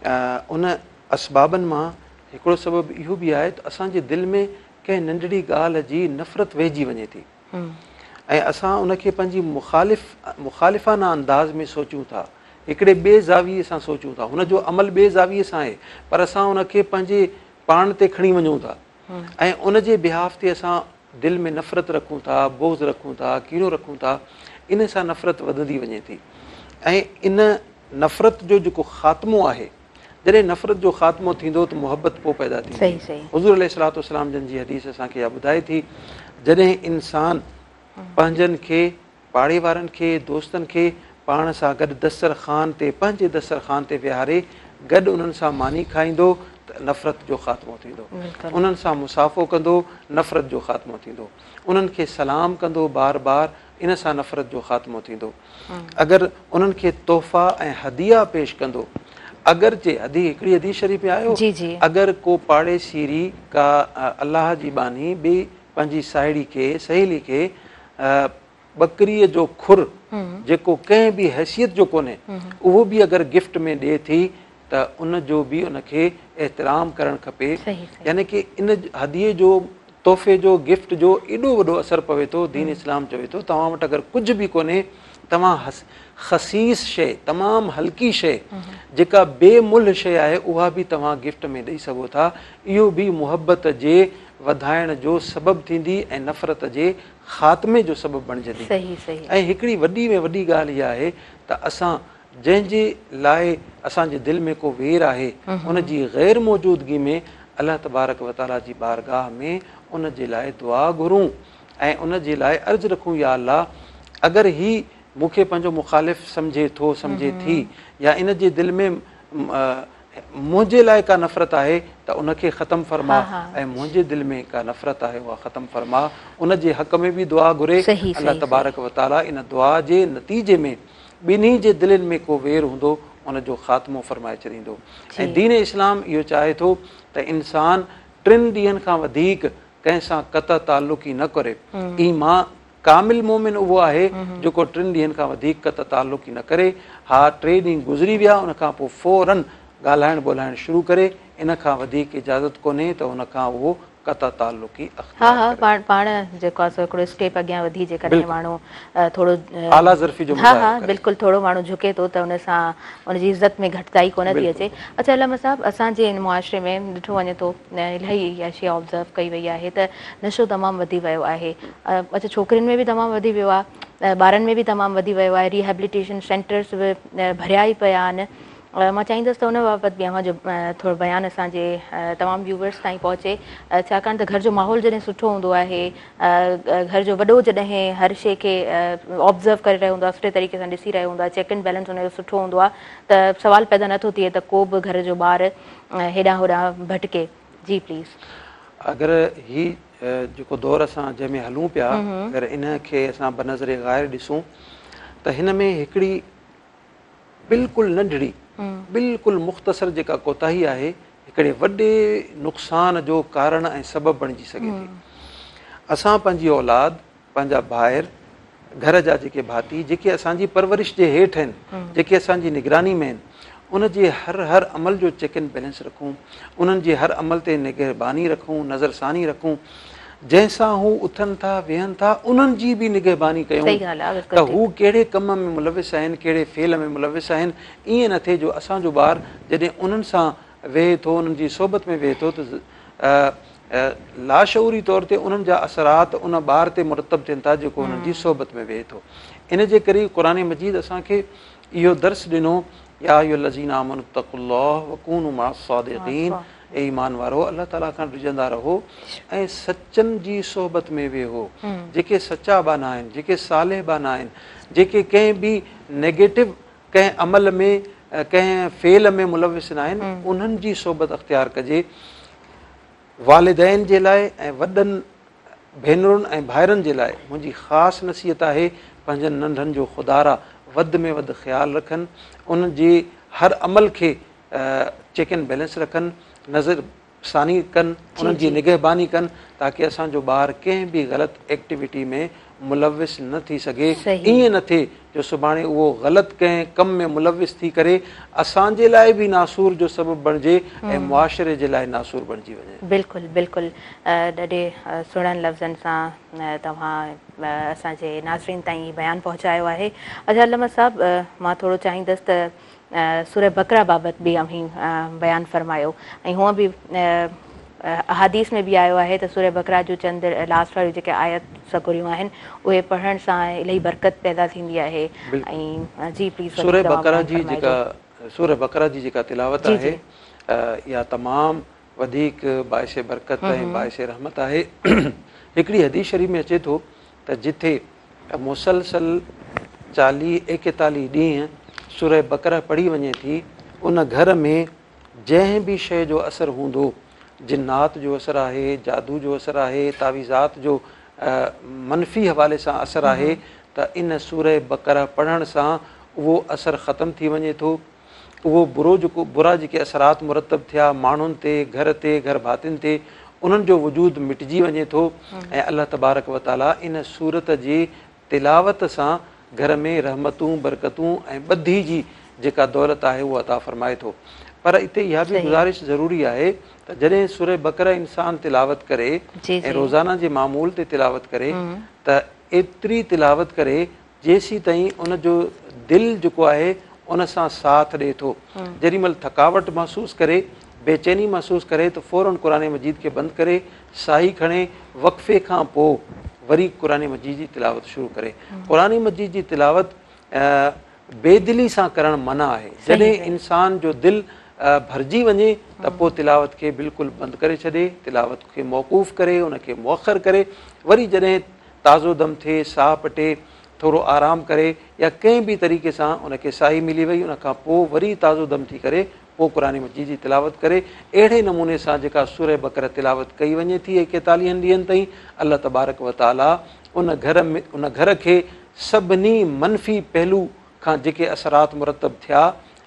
उन असबाबनि मां हिकिड़ो सबबु इहो बि आहे त असांजे दिलि में कंहिं नंढड़ी ॻाल्हि जी नफ़रत वहिजी वञे थी ऐं असां उनखे पंहिंजी मुख़ालिफ़ाना अंदाज़ में सोचूं था, हिकिड़े ॿिए ज़ाविये सां सोचूं था, हुनजो अमल ॿिए ज़ाविये सां आहे पर असां उनखे पंहिंजे पाण ते खणी वञूं था ऐं उनजे बिहाफ ते असां दिलि में नफ़रत रखूं था, बोज़ रखूं था, कीड़ो रखूं था। इन सां नफ़रत वधंदी वञे थी ऐं इन नफ़रत जो जेको ख़ात्मो आहे, जॾहिं नफ़रत जो ख़ात्मो थींदो त मुहबत पोइ पैदा थींदी। हुज़ूर अलैहिस्सलातु वस्सलाम जन जी हदीस असांखे इहा ॿुधाए थी, जॾहिं इंसानु पंहिंजनि खे, पाड़े वारनि खे, दोस्तनि खे पाण सां गॾु दस्तरख़ान ते, पंहिंजे दस्तरख़ान ते विहारे गॾु उन्हनि सां मानी खाईंदो त नफ़रत जो ख़ात्मो थींदो, उन्हनि सां मुसाफ़ो कंदो नफ़रत जो ख़ात्मो थींदो, उन्हनि खे सलाम कंदो बार बार इन सां नफ़रत जो ख़ात्मो थींदो। अगरि उन्हनि खे तोहफ़ा ऐं हदिया पेश कंदो, अगरि जे हिकिड़ी हदीस शरीफ़ में आयो, अगरि को पाड़ेसीरी का अलाह जी बानी ॿी पंहिंजी साहेड़ी खे सहेली खे बकरीअ जो खुर जेको कंहिं बि हैसियत जो कोन्हे उहो बि अगरि गिफ्ट में ॾिए थी त उन जो बि उनखे एतिराम करणु खपे। यानी कि इन हदीअ जो तोहफ़े जो गिफ्ट जो एॾो वॾो असरु पवे थो। दीन इस्लाम चवे थो तव्हां वटि अगरि कुझु बि कोन्हे, तव्हां ख़सीस शइ, तमामु हल्की शइ जेका बेमुल शइ आहे उहा बि तव्हां गिफ्ट में ॾेई सघो था। इहो बि मुहबत जे वधाइण जो सबबु थींदी ऐं नफ़रत जे ख़ात्मे जो सबबु बणिजंदी। ऐं हिकिड़ी वॾी में वॾी ॻाल्हि इहा आहे त असां जंहिंजे लाइ असांजे दिलि में को वेर आहे उन जी ग़ैर मौजूदगी में अलाह तबारक व ताला जी बारगाह में उन जे लाइ दुआ घुरूं ऐं उन जे लाइ अर्ज़ु रखूं, या अल्लाह अगरि ही मूंखे पंहिंजो मुखालिफ़ सम्झे थो, सम्झे थी, या इन जे दिलि में मुंहिंजे लाइ का नफ़रत आहे त उनखे ख़तमु फरमा ऐं मुंहिंजे दिलि में का नफ़रत आहे उहा ख़तमु फरमा। उन जे हक़ में बि दुआ घुरे। अलाह तबारक व ताला इन दुआ जे नतीजे में ॿिन्ही जे दिलनि में को वेर हूंदो उन जो ख़ात्मो फरमाए छॾींदो। ऐं दीन इस्लाम इहो चाहे थो त इंसान 3 ॾींहंनि खां वधीक कंहिं सां क़त ताल्लुक़ ई न करे। ईमान कामिल मोमिन उहो आहे जेको 3 ॾींहंनि खां वधीक क़त ताल्लुक़ ई न करे। हा 3 ॾींहं गुज़री विया उन खां पोइ फ़ौरन ॻाल्हाइण ॿोलाइण शुरू करे, इन खां वधीक इजाज़त कोन्हे त उन खां उहो क़त ताल्लुक़ ई पाण जेको आहे हिकिड़ो स्टेप अॻियां वधी जेकॾहिं माण्हू थोरो आला ज़र्फ़ी जो बिल्कुलु थोरो माण्हू झुके थो त उन सां उनजी इज़त में घटिताई कोन थी अचे। अच्छा अलामा साहिबु, असांजे इन मुआशिरे में ॾिठो वञे थो इलाही शइ ऑब्ज़र्व कई वई आहे त नशो तमामु वधी वियो आहे। अच्छा छोकिरियुनि में बि तमामु वधी वियो आहे, ॿारनि में बि तमामु वधी वियो आहे, रिहेबिलिटेशन सेंटर्स बि भरिया ई पिया आहिनि। मां चाहींदसि त उन बाबति बि अव्हां जो थोरो बयानु असांजे तमामु व्यूवर्स ताईं पहुचे, छाकाणि त घर जो माहौल जॾहिं सुठो हूंदो आहे, घर जो वॾो जॾहिं हर शइ खे ऑब्ज़र्व करे रहियो हूंदो आहे, सुठे तरीक़े सां ॾिसी रहियो हूंदो आहे, चेक एंड बैलेंस हुनजो सुठो हूंदो आहे, त सवाल पैदा नथो थिए त को बि घर जो ॿारु हेॾां होॾां भटके। जी प्लीज़। अगरि ही जेको दौर असां जंहिंमें हलूं पिया, अगरि इन खे असां बनज़रे ग़ाइर ॾिसूं त हिन में हिकिड़ी बिल्कुलु नंढड़ी बिल्कुलु मुख़्तसर जेका कोताही आहे हिकिड़े वॾे नुक़सान जो कारण ऐं सबबु बणिजी सघे थी। असां पंहिंजी औलाद, पंहिंजा ॿाहिरि, घर जा जेके भाती जेके असांजी परवरिश जे हेठि आहिनि, जेके असांजी निगरानी में आहिनि, उन जे हर अमल जो चेक एंड बैलेंस रखूं, उन्हनि जे हर अमल ते निगहबानी रखूं, नज़रसानी रखूं, जंहिंसां हू उथनि था वेहनि था उन्हनि जी बि निगहबानी कयूं त हू कहिड़े कम में मुलविस आहिनि, कहिड़े फेल में मुलविस आहिनि। ईअं न थिए जो असांजो ॿारु जॾहिं उन्हनि सां वेहे थो, उन्हनि जी सोबत में वेहे थो त लाशऊरी तौर ते उन्हनि जा असरात उन ॿार ते मुरतब थियनि था जेको उन्हनि जी सोबत में वेहे थो। इन जे करे क़ुरान मजीद असांखे इहो दर्स ॾिनो, या अय्युहल्लज़ीना आमनू तक़ुल्लाह वकूनू मअस्सादिक़ीन, ए ईमान वारो अल्लाह ताला खां डिॼंदा रहो ऐं सचनि जी सोबत में वेहो। जेके सचा बाना आहिनि, जेके सालेह बाना आहिनि, जेके कंहिं बि नेगेटिव कंहिं अमल में कंहिं फेल में मुलविस न आहिनि, उन्हनि जी सोबत अख़्तियार कजे। वालिदैन जे लाइ ऐं वॾनि भेनरुनि ऐं भाइरनि जे लाइ मुंहिंजी ख़ासि नसीहत आहे पंहिंजनि नंढनि जो ख़ुदारा वधि में वधि ख़्यालु रखनि, उन जे हर अमल खे चेक एंड बैलेंस रखनि, नज़र सानी कनि, उन्हनि जी निगहबानी कनि, ताकी असांजो ॿारु कंहिं बि ग़लति एक्टिविटी में मुलविस न थी सघे। ईअं न थिए जो सुभाणे उहो ग़लति कंहिं कम में मुलविस थी करे असांजे लाइ बि नासूर जो सबबु बणिजे ऐं मुआशिरे जे लाइ नासूर बणिजी वञे। बिल्कुलु बिल्कुलु, ॾाढे सुहिणनि लफ़्ज़नि सां तव्हां असांजे नाज़रीन ताईं बयानु पहुचायो आहे। अच्छा अल्लामा साहिबु, मां थोरो चाहींदसि त सूरह बकरा बाबति बि अव्हीं बयानु फरमायो, ऐं हूअं बि अहादीस में बि आयो आहे त सूरह बकरा जो चंद लास्ट वारियूं जेके आयत सकुरियूं आहिनि उहे पढ़ण सां इलाही बरकत पैदा थींदी आहे। ऐं जी प्लीज़, सूरह बकरा जी जेका तिलावत आहे इहा तमामु वधीक बाइस बरकत ऐं बाइस रहमत आहे। हिकिड़ी हदीस शरीफ़ में अचे थो त जिथे मुसलसल 40-41 ॾींहं सूरह बकरा पढ़ी वञे थी उन घर में जंहिं बि शइ जो असरु हूंदो, जिन्नात जो असरु आहे, जादू जो असरु आहे, तावीज़ात जो मनफ़ी हवाले सां असरु आहे, त इन सूरह बक़रा पढ़ण सां उहो असरु ख़तमु थी वञे थो। उहो बुरा जेके असरात मुरतब थिया माण्हुनि ते, घर भातियुनि ते, उन्हनि जो वजूद मिटिजी वञे थो। ऐं अल्लाह तबारक व ताला इन सूरत जी तिलावत सां घर में रहमतूं, बरकतूं ऐं ॿधी जी जेका दौलत आहे उहा अता फ़रमाए थो। पर हिते इहा बि गुज़ारिश ज़रूरी आहे त जॾहिं सूरह बक़रा इंसान तिलावत करे ऐं रोज़ाना जे मामूल ते तिलावत करे त एतिरी तिलावत करे जेसीं ताईं उन जो दिलि जेको आहे उन सां साथ ॾिए थो। जेॾीमहिल थकावट महसूसु करे, बेचैनी महसूसु करे त फ़ौरन क़ुर मजीद खे बंदि करे साही खणे वक़फ़े खां पोइ वरी क़ुर मजीद जी तिलावत शुरू करे। क़ुर मजीद जी तिलावत बेदिली सां करणु मना आहे। जॾहिं इंसान जो दिलि भरिजी वञे त पोइ तिलावत खे बिल्कुलु बंदि करे छॾे, तिलावत खे मौक़ूफ़ करे, उनखे मुअख़र करे, वरी जॾहिं ताज़ो दम थिए, साह पटे, थोरो आराम करे या कंहिं बि तरीक़े सां उनखे साही मिली वई, उनखां पोइ वरी ताज़ो दम थी करे पोइ क़ुर मजीद जी तिलावत करे। अहिड़े नमूने सां जेका सूरह बक़रा तिलावत कई वञे थी 41 ॾींहंनि ताईं, अल्लाह तबारक व ताला उन घर खे सभिनी मनफ़ी पहलू खां जेके असरात मुरतब थिया,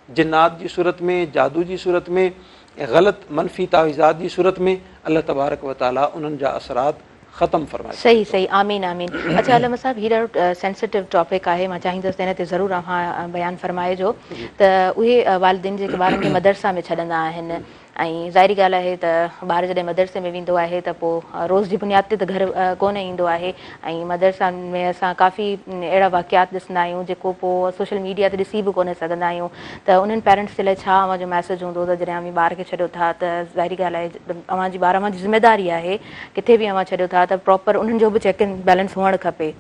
जिन्नात जी सूरत में, जादू जी सूरत में, ग़लति मनफ़ी तावीज़ात जी सूरत में, अल्लाह तबारक व ताला उन्हनि जा असरात ख़तमु फ़रमाए। सही आमीन आमीन। अच्छा अलमा साहब, हीअ ॾाढो सेंसिटिव टॉपिक आहे, मां चाहींदसि त हिन ते ज़रूरु अव्हां बयानु फ़रमाइजो त उहे वालिदिन जेके ॿारनि खे मदरसा में छॾंदा आहिनि, ऐं ज़ाहिरी ॻाल्हि आहे त ॿार जॾहिं मदरसे में वेंदो आहे त पोइ रोज़ जी बुनियाद ते त घर कोन ईंदो आहे, ऐं मदरसा में असां काफ़ी अहिड़ा वाक़ियात ॾिसंदा आहियूं जेको पोइ सोशल मीडिया ते ॾिसी बि कोन सघंदा आहियूं। त उन्हनि पेरेंट्स जे लाइ छा अव्हां जो मैसेज हूंदो त जॾहिं अव्हां ॿार खे छॾियो था त ज़ाहिरी ॻाल्हि आहे अव्हांजी ॿार अव्हांजी ज़िमेदारी आहे, किथे बि अव्हां छॾियो था त प्रॉपर उन्हनि जो बि चेक एंड बैलेंस हुअणु खपे।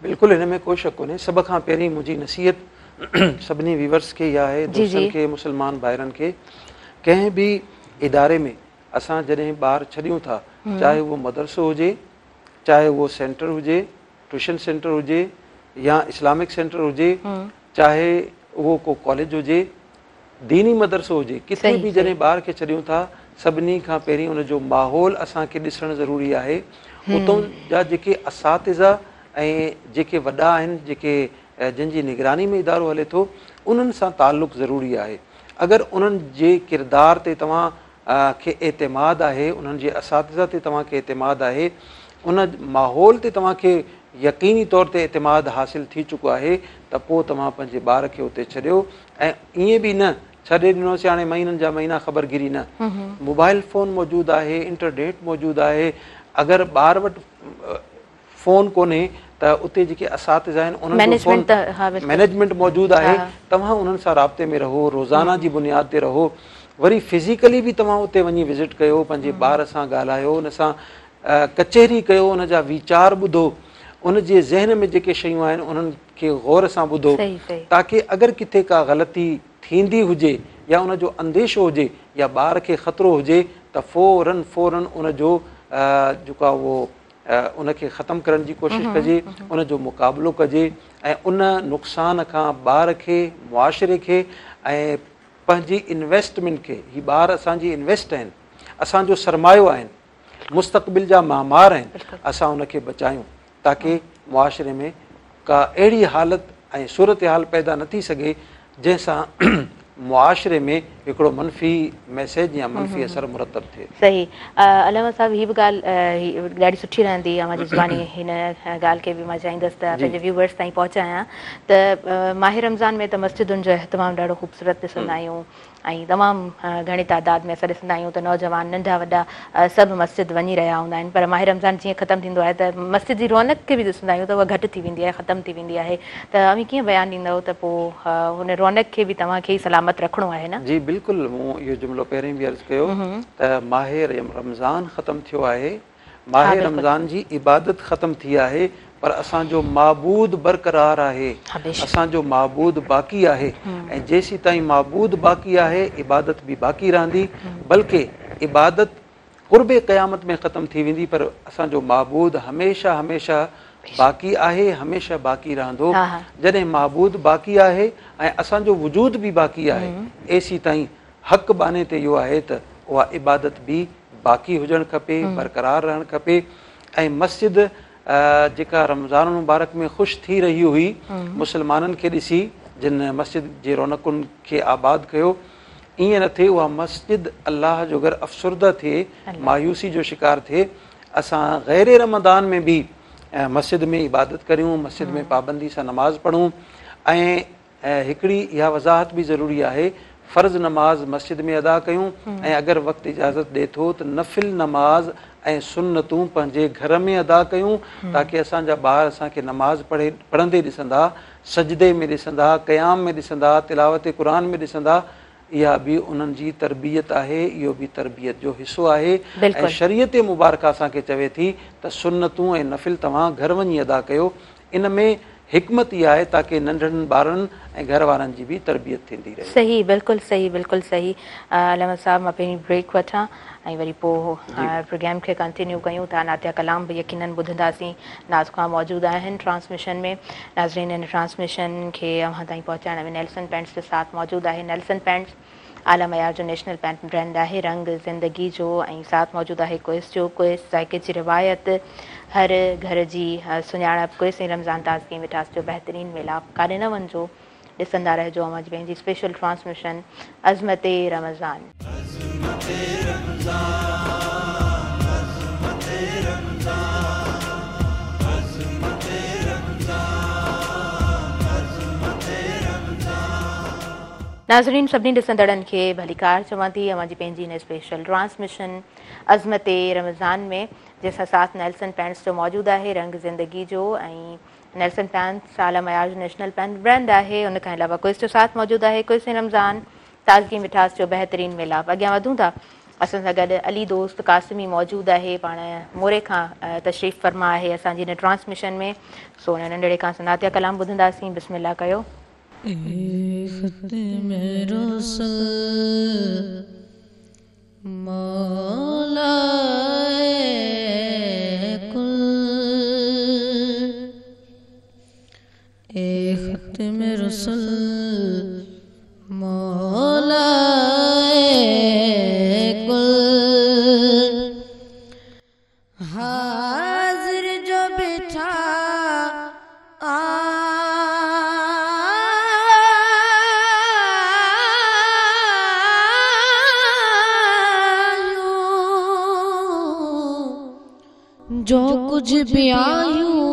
बिल्कुलु, हिन में कोई शक कोन्हे। सभ खां पहिरीं मुंहिंजी नसीहत सभिनी व्यूवर्स खे इहा आहे, दोस्तनि खे, मुस्लमान भाइरनि खे, कंहिं बि इदारे में असां जॾहिं ॿार छॾियूं था, चाहे उहो मदरसो हुजे, चाहे उहो सेंटर हुजे, ट्यूशन सेंटर हुजे या इस्लामिक सेंटर हुजे, चाहे उहो को कॉलेज हुजे, दीनी मदरसो हुजे, किथे बि जॾहिं ॿार खे छॾियूं था, सभिनी खां पहिरीं उनजो माहौल असांखे ॾिसणु ज़रूरी आहे। उतां जा जेके असातिज़ा ऐं जेके वॾा आहिनि, जेके जंहिंजी निगरानी में इदारो हले थो, उन्हनि सां ताल्लुक़ ज़रूरी आहे। अगरि उन्हनि जे किरदार ते तव्हां खे एतमाद आहे, उन्हनि जे असातिज़ा ते तव्हांखे एतमाद आहे, उन माहौल ते तव्हांखे यकीनी तौर ते एतमाद हासिलु थी चुको आहे, त पोइ तव्हां पंहिंजे ॿार खे उते छॾियो। ऐं ईअं बि न छॾे ॾिनोसीं हाणे महीननि जा महीना ख़बरगिरी न, मोबाइल फ़ोन मौजूदु आहे, इंटरनेट मौजूदु आहे। अगरि ॿार वटि फ़ोन कोन्हे त उते जेके असातिज़ा आहिनि उन्हनि जो मैनेजमेंट मौजूदु आहे, तव्हां उन्हनि सां राब्ते में रहो, रोज़ाना जी बुनियाद ते रहो। वरी फिज़िकली बि तव्हां उते वञी विज़िट कयो, पंहिंजे ॿार सां ॻाल्हायो, उन सां कचहरी कयो, उन जा वीचार ॿुधो, उन जे ज़हन में जेके शयूं आहिनि उन्हनि खे गौर सां ॿुधो, ताकी अगरि किथे का ग़लती थींदी हुजे या उन जो अंदेशो हुजे या ॿार खे ख़तरो हुजे त फ़ौरन उन जो जेको आहे उहो उनखे ख़तमु करण जी कोशिशि कजे, उन जो मुक़ाबिलो कजे ऐं उन नुक़सान खां ॿार खे, मुआशिरे खे ऐं पंहिंजी इन्वेस्टमेंट खे, हीअ ॿार असांजी इन्वेस्ट आहिनि, असांजो सरमायो आहिनि, मुस्तक़बिल जा मामार आहिनि, असां उनखे बचायूं ताकी मुआशिरे में का अहिड़ी हालत ऐं सूरत हाल पैदा न थी सघे जंहिंसां मुआशिरे में हिकिड़ो मनफ़ी मैसेज या मनफ़ी असर मुरतब थिए। सही। अलमा साहब, हीअ बि ॻाल्हि ॾाढी सुठी रहंदी अव्हांजी ज़ुबानी, हिन ॻाल्हि खे बि मां चाहींदसि त पंहिंजे व्यूवर्स ताईं पहुचायां त माह रमज़ान में त मस्जिदुनि जो अहतमाम ॾाढो ख़ूबसूरत ॾिसंदा आहियूं ऐं तमामु घणी तादाद में असां ॾिसंदा आहियूं त नौजवान नंढा वॾा सभु मस्जिद वञी रहिया हूंदा आहिनि। पर माह रमज़ान जीअं ख़तमु थींदो आहे त मस्जिद जी रौनक खे बि ॾिसंदा आहियूं त उहा घटि थी वेंदी आहे, ख़तमु थी वेंदी आहे। त अवी कीअं बयानु ॾींदव त पोइ हुन रौनक खे बि तव्हांखे ई सलामत रखिणो आहे न? जी बिल्कुलु, मूं इहो जुमिलो पहिरीं बि अर्ज़ु कयो त माह रमज़ान ख़तमु थियो आहे, माह रमज़ान जी इबादत ख़तमु थी आहे, पर असांजो माबूद बरक़रार आहे, असांजो माबूद बाक़ी आहे ऐं जेसीं ताईं माबूद बाक़ी आहे इबादत बि बाक़ी रहंदी, बल्कि इबादत क़ुर्बे क़यामत में ख़तमु थी वेंदी, पर असांजो माबूद हमेशह हमेशह बाक़ी आहे, हमेशह बाक़ी रहंदो। हा, हा। जॾहिं महबूद बाक़ी आहे ऐं असांजो वजूद बि बाक़ी आहे, एसी ताईं हक़ बाने ते इहो आहे त उहा इबादत बि बाक़ी हुजणु खपे, बरक़रार रहणु खपे। ऐं मस्जिद जेका रमज़ान मुबारक में ख़ुशि थी रही हुई मुस्लमाननि खे ॾिसी, जिन मस्जिद जे रौनकुनि खे आबाद कयो, ईअं न थिए उहा मस्जिद अलाह जो घर अफ़सुर्दा थिए, मायूसी जो शिकार थिए। असां ग़ैर रमज़ान में बि मस्जिद में इबादत करियूं, मस्जिद में पाबंदी सां नमाज़ पढ़ूं। ऐं हिकिड़ी इहा वज़ाहत बि ज़रूरी आहे, फ़र्ज़ नमाज़ मस्जिद में अदा कयूं ऐं अगरि वक़्तु इजाज़त ॾिए थो त नफ़िल नमाज़ ऐं सुन्नतूं पंहिंजे घर में अदा कयूं, ताकी असांजा ॿार असांखे नमाज़ पढ़ंदे ॾिसंदा, सजदे में ॾिसंदा, क़याम में ॾिसंदा, तिलावत क़ुरान में ॾिसंदा। इहा बि उन्हनि जी तरबियत आहे, इहो बि तरबियत जो हिसो आहे। ऐं शरीयत मुबारक असांखे चवे थी त सुन्नतूं ऐं नफ़िल तव्हां घर वञी अदा कयो। इन में हिकमत इहा आहे ताकी नंढड़नि ॿारनि ऐं घर वारनि जी बि तरबियत थींदी रहे। सही, बिल्कुलु सही, बिल्कुलु सही। अहमद साहब, मां पहिरीं ब्रेक वठां ऐं वरी पोइ प्रोग्राम खे कंटिन्यू कयूं था। नातिया कलाम बि यकीनन ॿुधंदासीं। नाज़ ख़्वां मौजूदु आहिनि ट्रांसमिशन में। नाज़रीन, इन ट्रांसमिशन खे अव्हां ताईं पहुचाइण में नेल्सन पेंट्स जो साथ मौजूदु आहे। नेल्सन पेंट्स आला मयार जो नेशनल पेंट ब्रांड आहे, रंग ज़िंदगी जो। ऐं साथ मौजूदु आहे क्विस जो। क्विस ज़ाइके जी रिवायत, हर घर जी सुञाणप। क्विस ऐं रमज़ान ताज़गी मिठास जो बहितरीनु मिलाप। काॾे न वञिजो, ॾिसंदा रहिजो अवां जी पंहिंजी स्पेशल ट्रांसमिशन अज़मत रमज़ान। नाज़रीन, सभिनी ॾिसंदड़नि खे भलीकार चवां थी अवां जी पंहिंजी हिन स्पेशल ट्रांसमिशन अज़मत रमज़ान में, जंहिंसां साथ नेल्सन पेंट्स जो मौजूदु आहे, रंग ज़िंदगी जो। ऐं नेल्सन पेंट्स आला मयार जो नेशनल पेंट ब्रांड आहे। उन खां अलावा क्विस जो साथ मौजूदु आहे। क्विस ऐं रमज़ान ताज़गी मिठास जो बहितरीनु मिलाप। अॻियां वधूं था, असां सां गॾु अली दोस्त कासिमी मौजूदु आहे, पाण मोरे खां तशरीफ़ फरमा आहे असांजी हिन ट्रांसमिशन में। सो हुन नंढड़े खां नातिया कलाम ॿुधंदासीं। बिस्मिल्लाह कयो। जो कुछ भी आयूं,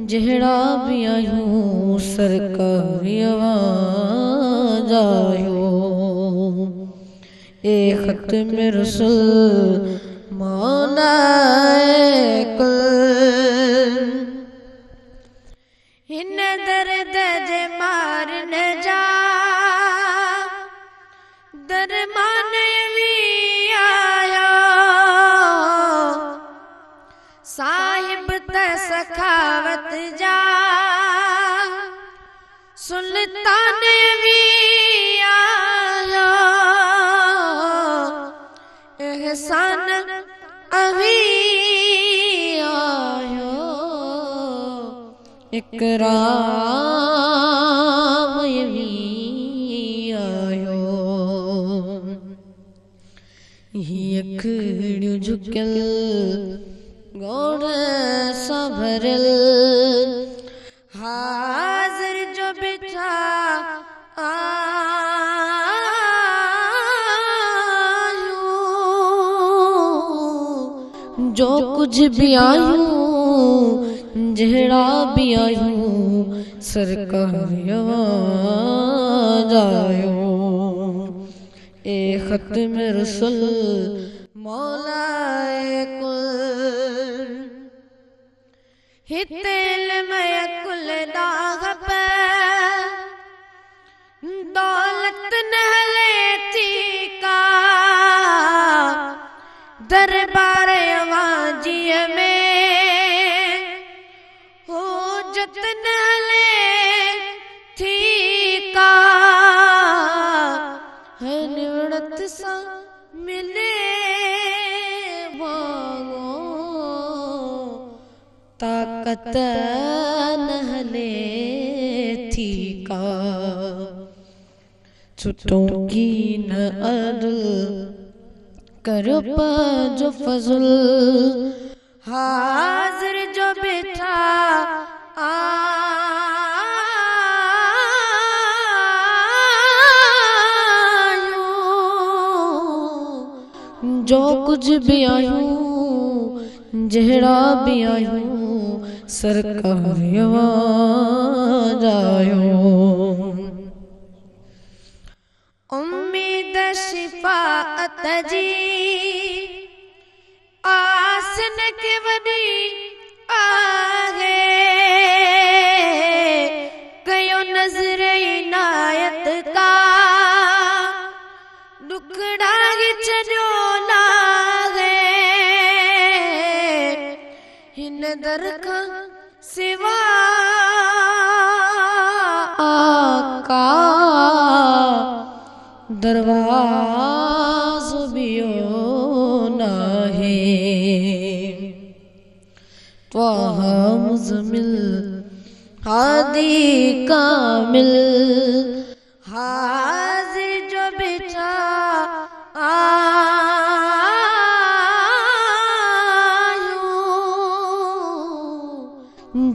जहिड़ा भी आयूं, सरकारी आवाज़ आयो। ए ख़त्म रसूल मौलाए कुल, हिन दर्द जे मार न जा दरमान भी आया। साहिब त सखावत जा सुल्तान भी आया। एहसान अभी आयो, इकराम भी आयो। अखड़ियूं झुकियल गोड़ सां भरियल, हाज़िर जो बिठा आयूं। जो कुछ भी आयूं, जहिड़ा भी आयूं, सरकारी आवाज़ आयो। ए ख़त्म रसूल मौलाए कुल, हिते इल्म कुल दाग़ पे दौलत न हले थी का। दरबार अवाजीअ में हो जतन हले थी का। निवड़त सां मिले भागो, ता कतन हले थी का छुटों की न अदल करो जो फजल हाजिर जो बैठा आयूं जो कुछ भी आयूं जहरा भी आयूं सरकार आयूं उम्मीद शिफाअत जी आसन के वडी आहे कयो नजर इनायत का दुखड़ा छो लागे हिन दर खां सिवा आका दरवाज़ो बियो नाहे त्वाहा मुज़मिल हादी कामिल हाजिर जो बैठा आयूं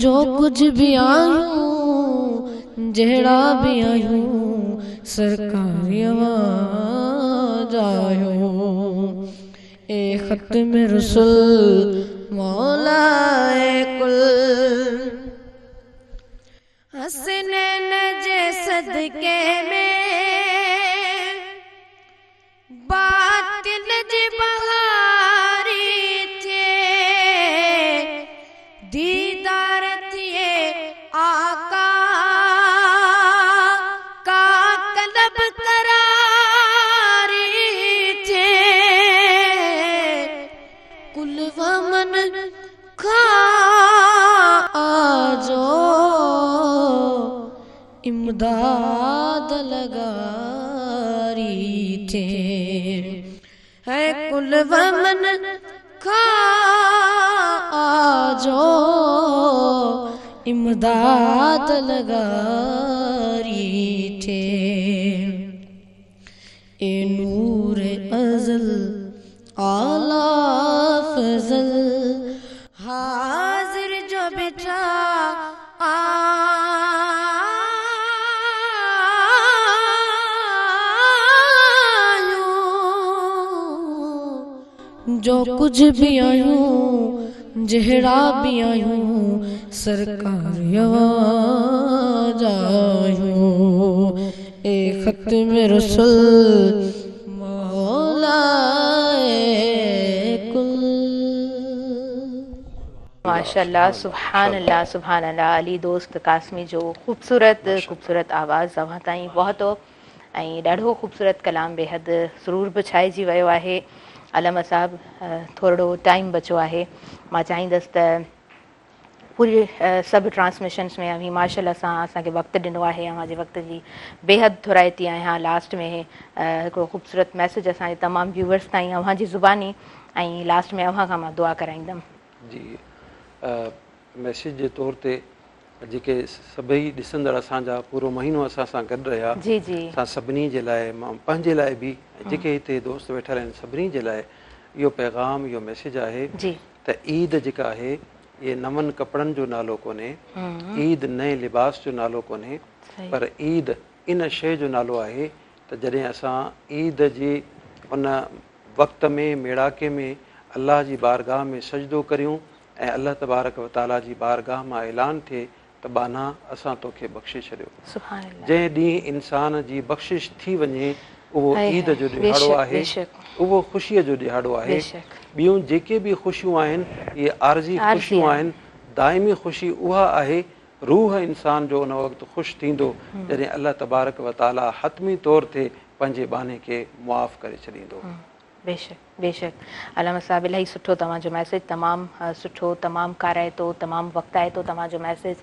जो कुछ भी आयूं जहड़ा भी आयूं सरकारी आवाज आयूं ए खत्म रसूल मौलाए कुल हसनैन जे सदके में बातिल जी बहारी थे दीदार थिए आका का तलब करारी थे कुल वमन खा आजो इमदाद लगारी थे है कुल वमन खा आजो इमदाद लगारी थे ए नूर अज़ल आला फज़ल हाजिर जो बैठा आयूं जो कुछ भी आयूं जहरा भी आयूं सरकार आवाज आयूं ए खत्म रसूल मौलाए कुल माशाल्लाह सुभान अल्लाह अली दोस्त कासमी जो ख़ूबसूरत आवाज़ अवां ताईं पहुतो ऐं ॾाढो ख़ूबसूरत कलाम बेहद ज़रूर बि छाइजी वियो आहे। अलम साहब थोरो टाइम बचो आहे मां चाहींदसि त पूरी सभु ट्रांसमिशन्स में अवी माशाल्लाह सां असांखे वक़्तु ॾिनो आहे अव्हां जे वक़्त जी बेहद थोराइती आहियां। लास्ट में हिकिड़ो ख़ूबसूरत मैसेज असांजे तमामु व्यूवर्स ताईं अव्हां जी ज़ुबानी ऐं लास्ट में अव्हां खां मां दुआ कराईंदमि। जी मैसेज जे तौर ते जेके सभई ॾिसंदड़ असांजा पूरो महीनो असां सां गॾु रहिया जी जी असां सभिनी जे लाइ मां पंहिंजे लाइ बि जेके हिते दोस्त वेठल आहिनि सभिनी जे लाइ इहो पैगाम इहो मैसेज आहे त ईद जेका आहे ये नवनि कपिड़नि जो नालो कोन्हे ईद नए लिबास जो नालो कोन्हे पर ईद इन शइ जो नालो आहे त जॾहिं असां ईद जी उन वक़्त में मेड़ाके में अल्लाह जी बारगाह में सजदो करियूं ऐं अल्लाह तबारक व ताला जी बारगाह मां ऐलान थिए त बाना असां तोखे बख़्शे छॾियो। जंहिं ॾींहुं इंसान जी बख़्शिश थी वञे उहो ईद जो ॾिहाड़ो आहे उहो ख़ुशीअ जो ॾिहाड़ो आहे। ॿियूं जेके बि ख़ुशियूं आहिनि इहे आरज़ी ख़ुशियूं आहिनि दाइमी ख़ुशी उहा आहे रूह इंसान जो उन वक़्तु ख़ुशि थींदो जॾहिं अल्लाह तबारक व ताला हतमी तौर ते पंहिंजे बाने खे मुआफ़ करे छॾींदो। बेशक बेशक अलामा साहब इलाही सुठो तव्हांजो मैसेज, तमामु सुठो, तमामु काराइतो, तमामु वक़्ताइतो तव्हांजो मैसेज।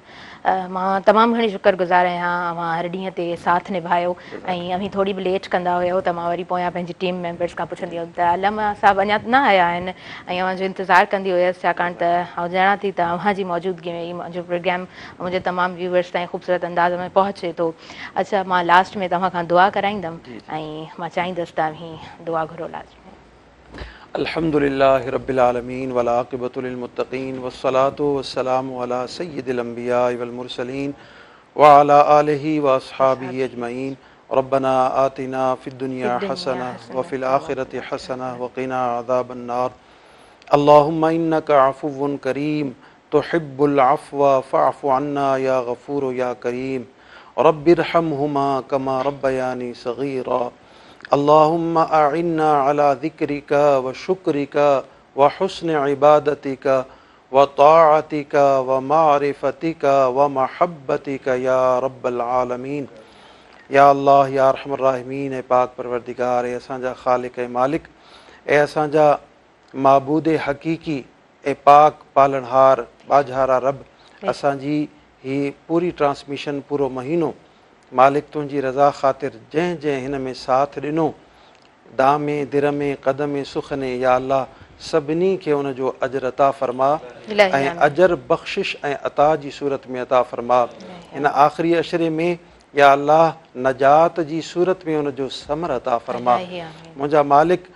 मां तमामु घणी शुक्रगुज़ार आहियां, मां हर ॾींहं ते साथ निभायो ऐं अभी थोरी बि लेट कंदा हुयो त मां वरी पोयां पंहिंजी टीम मेंबर्स खां पुछंदी हुयमि त अलामा साहब अञा न आया आहिनि ऐं अव्हांजो इंतज़ारु कंदी हुयसि, छाकाणि त आउं ॼाणा थी त अव्हांजी मौजूदगी में ई मुंहिंजो प्रोग्राम मुंहिंजे तमामु व्यूअर्स ताईं ख़ूबसूरत अंदाज़ में पहुचे थो। अच्छा, मां लास्ट में तव्हां खां दुआ कराईंदमि ऐं मां चाहींदसि तव्हां दुआ घुरो लास्ट में। अल्हम्दुलिल्लाहि रब्बिल आलमीन वल आक़िबतु लिल मुत्तक़ीन वस्सलातु वस्सलामु अला सय्यिदिल अंबिया वल मुरसलीन व अला आलिहि व अस्हाबिहि अजमईन। रब्बना आतिना फिद दुनिया हसना व फिल आखिरति हसना व क़िना अज़ाबन नार। अल्लाहुम्मा इन्नका अफ़ुव्वुन करीम तुहिब्बुल अफ़्व फ़अफ़ु अन्ना या गफ़ूर या करीम। रब्बिरहमहुमा कमा रब्बयानी सग़ीरा। अल्लाहुम्मा अइन्ना अला ज़िक्रिका व शुक्रिका व हुस्न इबादतिका व ताअतिका व मारिफतिका व महब्बतिका या रब्बल आलमीन। या अल्लाह या रहमर राहिमीन, ए पाक परवरदिगार, ए असांजा ख़ालिक ए मालिक, ए असांजा माबूद हक़ीक़ी, ए पाक पालनहार बाझारा रब, असांजी ही पूरी ट्रांसमिशन पूरो महीनो मालिक तुंहिंजी रज़ा ख़ातिर जंहिं जंहिं हिन में साथ ॾिनो, दामे दिर में क़दमे सुखने, या अल्लाह सभिनी खे उन जो अजर अता फ़रमा ऐं अजर बख़्शिश ऐं अता जी सूरत में अता फ़रमा। हिन आख़िरी अशरे में या अल्लाह नजात जी सूरत में उन जो समर अता फ़रमा। मुंहिंजा मालिक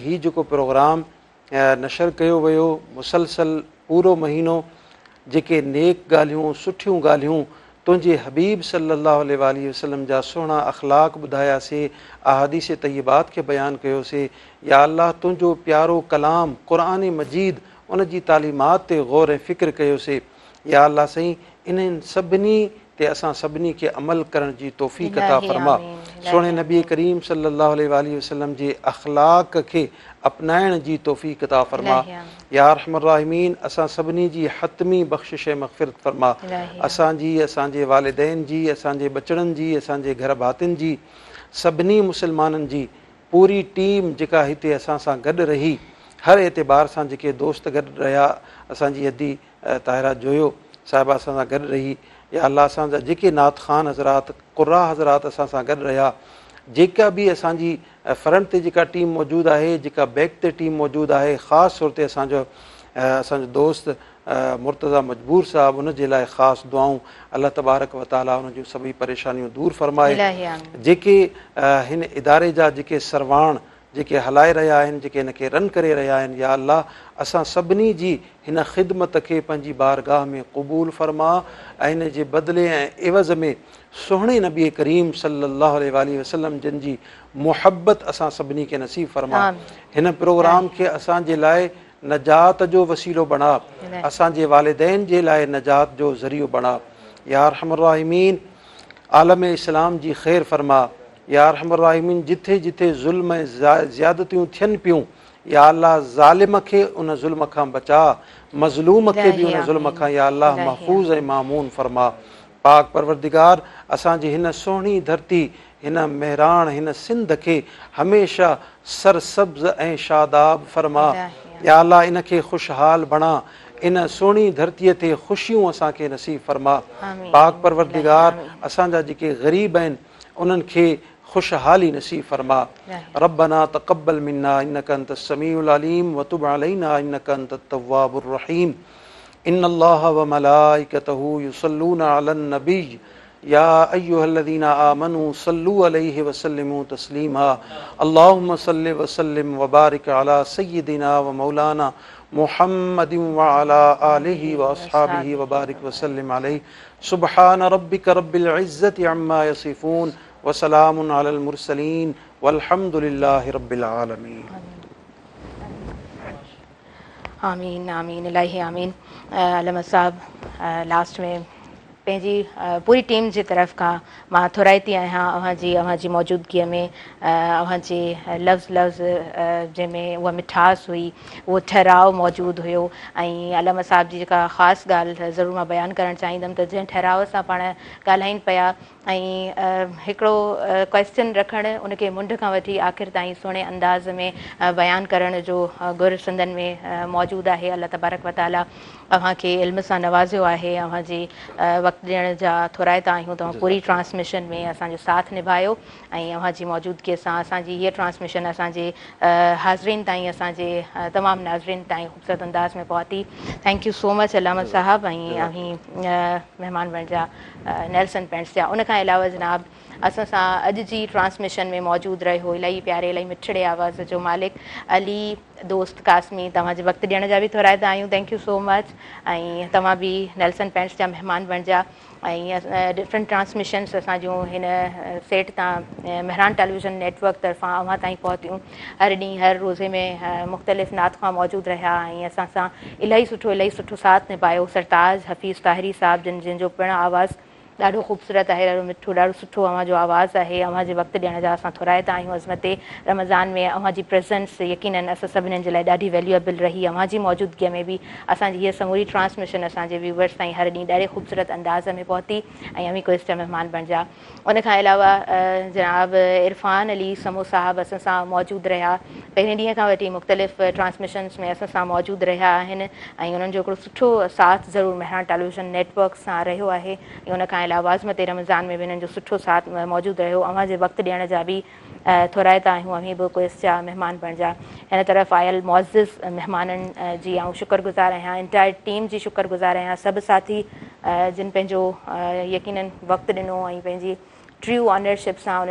ही जेको प्रोग्राम नशर कयो वियो मुसलसल पूरो महीनो, जेके नेक ॻाल्हियूं सुठियूं ॻाल्हियूं तुंहिंजे हबीब सल्लल्लाहु अलैहि वसल्लम जा सुहिणा अख़लाक ॿुधायासीं, अहादीस तय्यबात खे बयानु कयोसीं, या अल्लाह तुंहिंजो प्यारो कलाम क़ुरान मजीद उन जी तालीमात ते गौर ऐं फ़िक्र कयोसीं। या अल्लाह साईं, इन्हनि सभिनी ते असां सभिनी खे अमल करण जी तौफ़ीक़ अता फ़रमा। सुहिणे नबी करीम सल्लल्लाहु अलैहि वसल्लम जे अख़लाक खे अपनाइण जी तौफ़ीक़ अता फ़रमा। या रहमर राहिमीन, असां सभिनी जी हतमी बख़्शिश ऐं मग़फ़िरत फ़रमा। असांजी, असांजे वालिदैन जी, असांजे बचड़नि जी, असांजे घर भातियुनि जी, सभिनी मुसलमाननि जी पूरी टीम जेका हिते असां सां गॾु रही, हर एतबार सां जेके दोस्त गॾु रहिया, असांजी अदी ताहिरा जोयो साहिबा असां सां गॾु रही, या अल्लाह असांजा जेके नात ख़ान हज़रात, क़ुर्रा हज़रात असां सां गॾु रहिया, जेका बि असांजी फ्रंट ते जेका टीम मौजूदु आहे, जेका बैक ते टीम मौजूदु आहे, ख़ासि तौर ते असांजो दोस्त मुर्तज़ा मजबूर साहब, उन जे लाइ ख़ासि दुआऊं। अल्लाह तबारक व ताला उन जूं सभई परेशानियूं दूरि फ़रमाए। जेके हिन इदारे जा जेके सरवाण जेके हलाए रहिया आहिनि, जेके हिन खे रन करे रहिया आहिनि, या अल्लाह असां सभिनी जी हिन ख़िदमत खे पंहिंजी बारगाह में क़बूल फ़रमा ऐं हिन जे बदिले ऐं एवज़ में सुहिणे नबी करीम सल्लल्लाहु अलैहि वसल्लम जिन जी मुहबत असां सभिनी खे नसीब फ़रमा। हिन प्रोग्राम खे असांजे लाइ नजात जो वसीलो बणा, असांजे वालिदैन जे लाइ नजात जो ज़रियो बणा। या रहमर राहिमीन, आलम इस्लाम जी ख़ैर फ़रमा। या रहमर राहिमीन, जिथे जिथे ज़ुल्म ऐं ज़्यादतियूं थियनि पियूं, या अल्लाह ज़ालिम खे उन ज़ुल्म खां बचा, मज़लूम खे बि उन ज़ुल्म खां या अल्लाह महफ़ूज़ ऐं मामून फ़रमा। पाक परवरदिगार, असांजी हिन सुहिणी धरती, हिन मेहरान, हिन सिंध खे हमेशह सरसब्ज़ ऐं शादाब फ़रमा। या अल्लाह इन खे ख़ुशहाल बणा, इन सुहिणी धरतीअ ते ख़ुशियूं असांखे नसीब फ़रमा। पाक परवरदिगार, असांजा जेके ग़रीब आहिनि उन्हनि खे ख़ुशहाली नसीब फ़रमा। रब्बना तक़ब्बल मिन्ना इन्नका अंतस समीउल अलीम व तुब अलैना इन्नका अंतत तव्वाबुर रहीम। इन्नल्लाह व मलाइकतहू युसल्लूना अलन नबी या अय्युहल्लज़ीना आमनू सल्लू अलैहि व सल्लिमू तस्लीमा। अल्लाहुम्मा सल्लि व सल्लिम व बारिक अला सय्यिदिना व मौलाना मुहम्मदिन व अला आलिहि व अस्हाबिहि व बारिक व सल्लिम अलैहि। सुब्हान रब्बिका रब्बिल इज़्ज़ति अम्मा यसिफून व सलामुन अलल मुरसलीन वल्हम्दुलिल्लाहि रब्बिल आलमीन। आमीन आमीन इलाही आमीन। अल्लामा साहब, लास्ट में पंहिंजी पूरी टीम जी तरफ़ खां मां थोराईती आहियां अव्हांजी मौजूदगीअ में अव्हांजे लफ़्ज़ जंहिंमें उहा मिठास हुई, उहो ठहिराउ मौजूदु हुयो। ऐं अलामा साहिब जी जेका ख़ासि ॻाल्हि ज़रूरु मां बयानु करणु चाहींदमि त जंहिं ठहिराउ सां पाण ॻाल्हाइनि पिया ऐं हिकिड़ो क्वेश्चन रखणु उनखे मुंड खां वठी आख़िर ताईं सुहिणे अंदाज़ में बयानु करण जो गुर सिंधनि में मौजूदु आहे। अलाह तबारक व ताला अव्हांखे इल्म सां नवाज़ियो आहे, अव्हांजी वक़्तु ॾियण जा थोराइता आहियूं। तव्हां पूरी ट्रांसमिशन में असांजो साथ निभायो ऐं अव्हांजी मौजूदगीअ सां असांजी हीअ ट्रांसमिशन असांजे हाज़रीन ताईं, असांजे तमामु नाज़रीन ताईं ख़ूबसूरत अंदाज़ में पहुती। थैंक यू सो मच अलामा साहब ऐं महिमान बणिजा नेल्सन पेंट्स जा। उनखां अलावा जनाब असां सां अॼु जी ट्रांसमिशन में मौजूदु रहियो इलाही प्यारे इलाही मिठड़े आवाज़ जो मालिक अली दोस्त कासमी। तव्हांजे वक़्तु ॾियण जा बि थोराइता आहियूं, थैंक यू सो मच। ऐं तव्हां बि नेल्सन पेंट्स जा महिमान बणिजा ऐं डिफरेंट ट्रांसमिशन्स असां जूं हिन सेट तां मेहरान टेलीविज़न नेटवर्क तरफ़ां अव्हां ताईं पहुतियूं। हर ॾींहुं हर रोज़े में मुख़्तलिफ़ नात खां मौजूदु रहिया ऐं असां सां इलाही सुठो साथ निभायो। सरताज हफ़ीज़ ताहिरी साहिब जंहिंजो पिणु आवाज़ु ॾाढो ख़ूबसूरत आहे, ॾाढो मिठो, ॾाढो सुठो अव्हांजो आवाज़ु आहे। अव्हांजे वक़्तु ॾियण जा असां थोराइता आहियूं। अज़मते रमज़ान में अव्हांजी प्रेज़ेंस यकीनन असां सभिनीनि जे लाइ ॾाढी वैल्यूएबल रही। अव्हांजी मौजूदगीअ में बि असांजी हीअ समूरी ट्रांसमिशन असांजे व्यूवर्स ताईं हर ॾींहुं ॾाढे ख़ूबसूरत अंदाज़ में पहुती ऐं अमी क्विज़ जा महिमान बणिजा। उनखां अलावा जनाब इरफ़ान अली समो साहिब असां सां मौजूदु रहिया। पहिरें ॾींहं खां वठी मुख़्तलिफ़ ट्रांसमिशन्स में असां सां मौजूदु रहिया आहिनि ऐं उन्हनि जो हिकिड़ो सुठो साथ ज़रूरु मेहरान टेलीविज़न नेटवर्क सां रहियो आहे। ऐं उनखां अलावा आज़मते रमज़ान में बि हिननि जो सुठो साथ मौजूदु रहियो। अव्हांजे वक़्तु ॾियण जा बि थोराइता आहियूं, अमी बि क्विज़ जा महिमान बणिजा। हिन तरफ़ आयल मुअज़्ज़िज़ महिमाननि जी आऊं शुक्रगुज़ार आहियां, इंटायर टीम जी शुक्रगुज़ार आहियां। सभु साथी जिन पंहिंजो यकीनन वक़्तु ॾिनो ऐं पंहिंजी ट्रू ऑनरशिप सां उन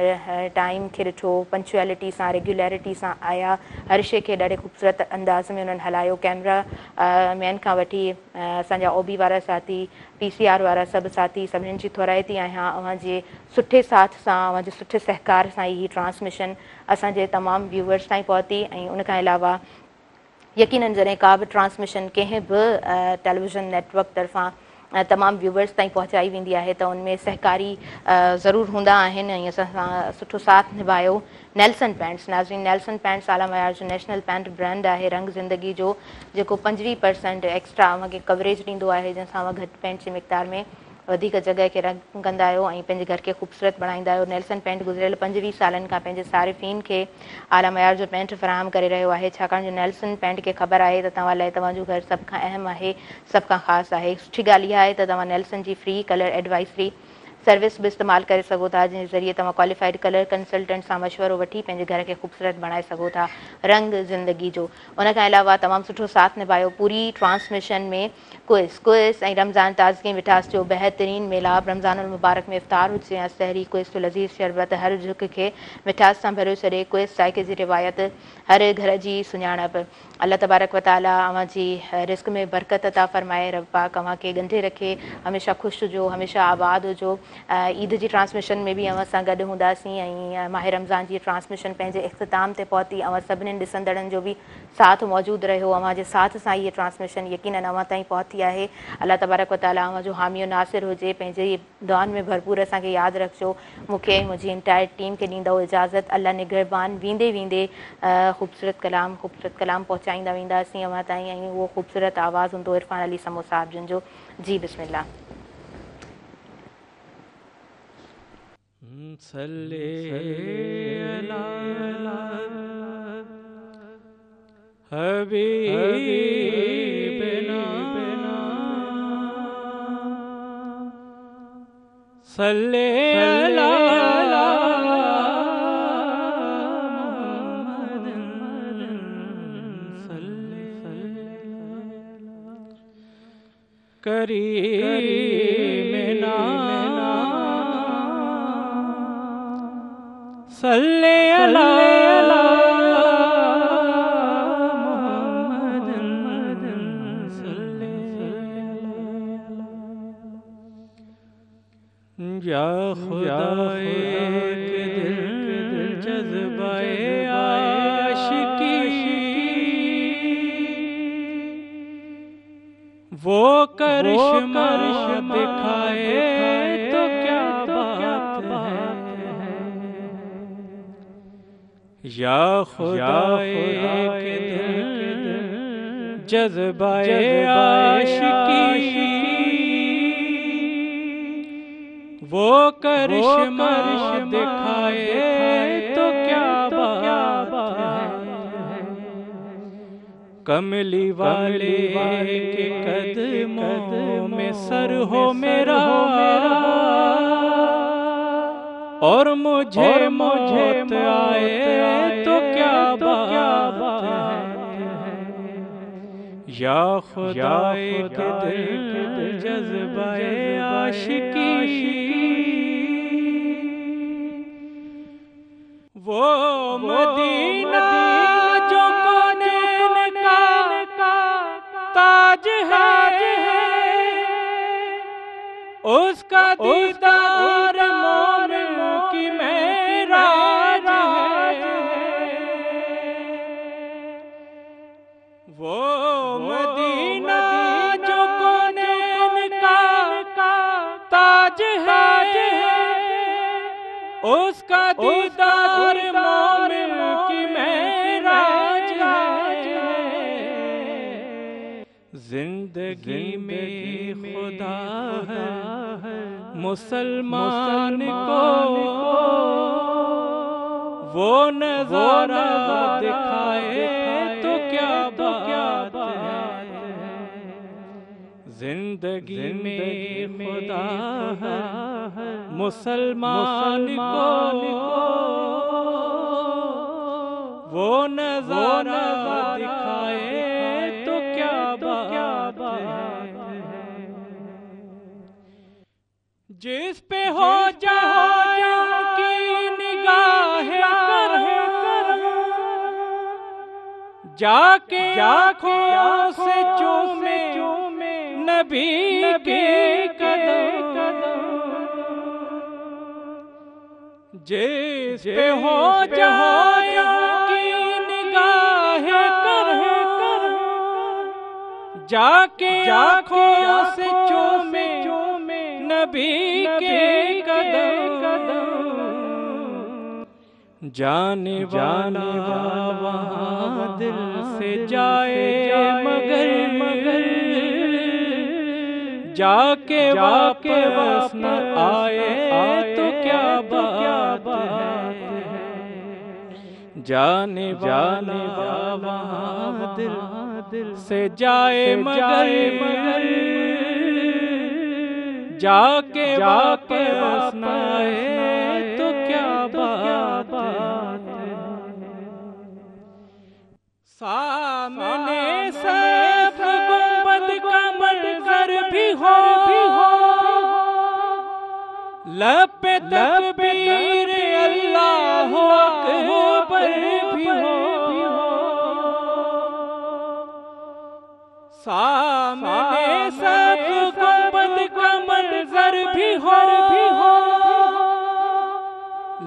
टाइम खे ॾिठो, पंक्चुअलिटी सां, रेगुलरिटी सां आया, हर शइ खे ॾाढे ख़ूबसूरत अंदाज़ में उन्हनि हलायो। कैमरा मैन खां वठी असांजा ओबी वारा साथी, PCR वारा सभु साथी, सभिनीनि जी थोराइती आहियां। अव्हांजे सुठे साथ सां, अव्हांजे सुठे सहकार सां ही ट्रांसमिशन असांजे तमामु व्यूवर्स ताईं पहुती। ऐं उनखां अलावा यकीनन जॾहिं का बि ट्रांसमिशन कंहिं बि टेलीविज़न नेटवर्क तरफ़ां तमामु व्यूवर्स ताईं पहुचाई वेंदी आहे त उनमें सहकारी ज़रूरु हूंदा आहिनि ऐं असां सां सुठो साथ निभायो। नेल्सन पेंट्स, नाज़रीन नेल्सन पेंट्स आला मयार जो नेशनल पेंट ब्रांड आहे रंग ज़िंदगी जो, जेको 25% एक्स्ट्रा अव्हांखे कवरेज ॾींदो आहे, जंहिंसां अव्हां घटि पेंट जी मिक़दार में वधीक जॻह खे रंग कंदा आहियो ऐं पंहिंजे घर खे ख़ूबसूरत बणाईंदा आहियो। नेल्सन पेंट गुज़िरियल 25 सालनि खां पंहिंजे सारिफ़ीन खे आला मयार जो पेंट फ़राहम करे रहियो आहे, छाकाणि जो नेल्सन पेंट खे ख़बर आहे त तव्हां लाइ तव्हांजो घर सभ खां अहम आहे, सभ खां ख़ासि आहे। सुठी ॻाल्हि इहा आहे त तव्हां नेल्सन जी फ्री कलर एडवाइज़री सर्विस बि इस्तेमालु करे सघो था, जंहिं ज़रिए तव्हां क्वालिफाइड कलर कंसल्टेंट सां मशवरो वठी पंहिंजे घर खे ख़ूबसूरत बणाए सघो था, रंग ज़िंदगी जो। उनखां अलावा तमामु सुठो साथ निभायो पूरी ट्रांसमिशन में क्विज़ ऐं रमज़ान ताज़गी मिठास जो बहितरीन मेलाप। रमज़ान मुबारक में इफ़्तार हुजे या सहरी, क्विज़ जो लज़ीज़ शरबत हर झुक खे मिठास सां भरियो छॾे। क्विज़ साइके जी रिवायत, हर घर जी सुञाणप। अल्लाह तबारक व ताला अव्हांजी रिस्क में बरकत अता फ़रमाए, रब पाक अव्हांखे ॻंढे रखे, हमेशह ख़ुशि हुजो, हमेशह आबाद हुजो। ईद जी ट्रांसमिशन में बि अव्हां सां गॾु हूंदासीं ऐं माह रमज़ान जी ट्रांसमिशन पंहिंजे इख़्तिताम ते पहुती। अव्हां सभिनीनि ॾिसंदड़नि जो बि साथ मौजूदु रहियो, अव्हांजे साथ सां हीअ ट्रांसमिशन यकीनन अव्हां ताईं पहुती आहे। अल्लाह तबारक व ताला अव्हांजो हामी नासिर हुजे, पंहिंजे दुआनि में भरपूर असांखे यादि रखिजो। मूंखे मुंहिंजी इंटायर टीम खे ॾींदो इजाज़त। अल्लाह निगहबान। वेंदे वेंदे ख़ूबसूरत कलाम पहुचाईंदा वेंदासीं अव्हां ताईं ऐं उहो ख़ूबसूरत आवाज़ु हूंदो इरफ़ान अली समो साहिब जिन जो। जी बिस्मिल्लाह। सल्ले अला हबीबना सल्ले अला करीमना सल्ले अला मुहम्मद सल्ले या खुदा एक दिल जज्बाए आशिकी वो करिश्मा दिखाए तो क्या बात है। या खुदाए के दिल जज्बाए आशिकी, वो करिश्मा दिखाए तो क्या बात है। कमली वाले के कदमों में सर हो मेरा, और मुझे मौत आए तो क्या बात है। या खुदाए के दिल जज्बाए आशिकी, वो मदीना जो कोनैन का ताज है, उसका दीदार मोमिन की मेराज है। वो मदीना जो कोनैन का ताज है, उसका दीदार मोमिन की मेराज है। जिंदगी में खुदा है मुसलमान को, वो नजारा दिखाए तो क्या बात है। जिंदगी में खुदा है मुसलमान को, वो नजारा दिखाए तो क्या बात है। जिस पे हो जहां की निगाह कर, जाके आँखों से चूमे नबी के कदम। जिस पे हो जहां की निगाह कर, जाके आँखों से चूमे नबी के कदम। जाने वाला वहाँ दिल से जाए मगर जाके वापस न आए तो क्या बात है। जाने वाला वहाँ दिल से जाए मगर जाके वापस न आए तो क्या बात है। सामने सब गुंबद का मंजर भी हो, लब पे तकबीर अल्लाहु अकबर भी हो। सामने सब गुंबद का मंजर भी हो,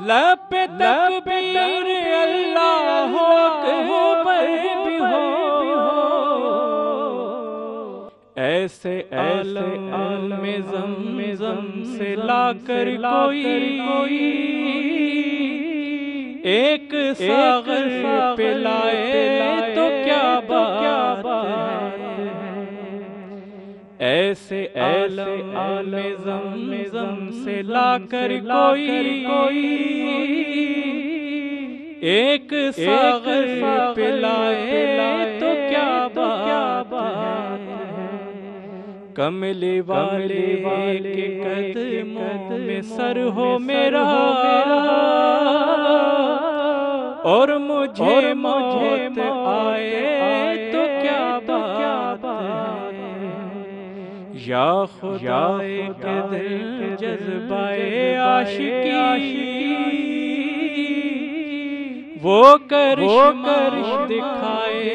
लब पे तकबीर अल्लाहु अकबर भी हो। ऐसे आलम में ज़म से लाकर कोई एक सागर पिलाए तो क्या बात है। ऐसे आलम में ज़म से लाकर कोई एक सागर पिलाए तो क्या बात है। कमले वाले के कदमों में सर हो मेरा, और मुझे मौत आए तो क्या बात है। या खुदाए के दिल जज्बाए आशिकी, वो करिश्मा दिखाए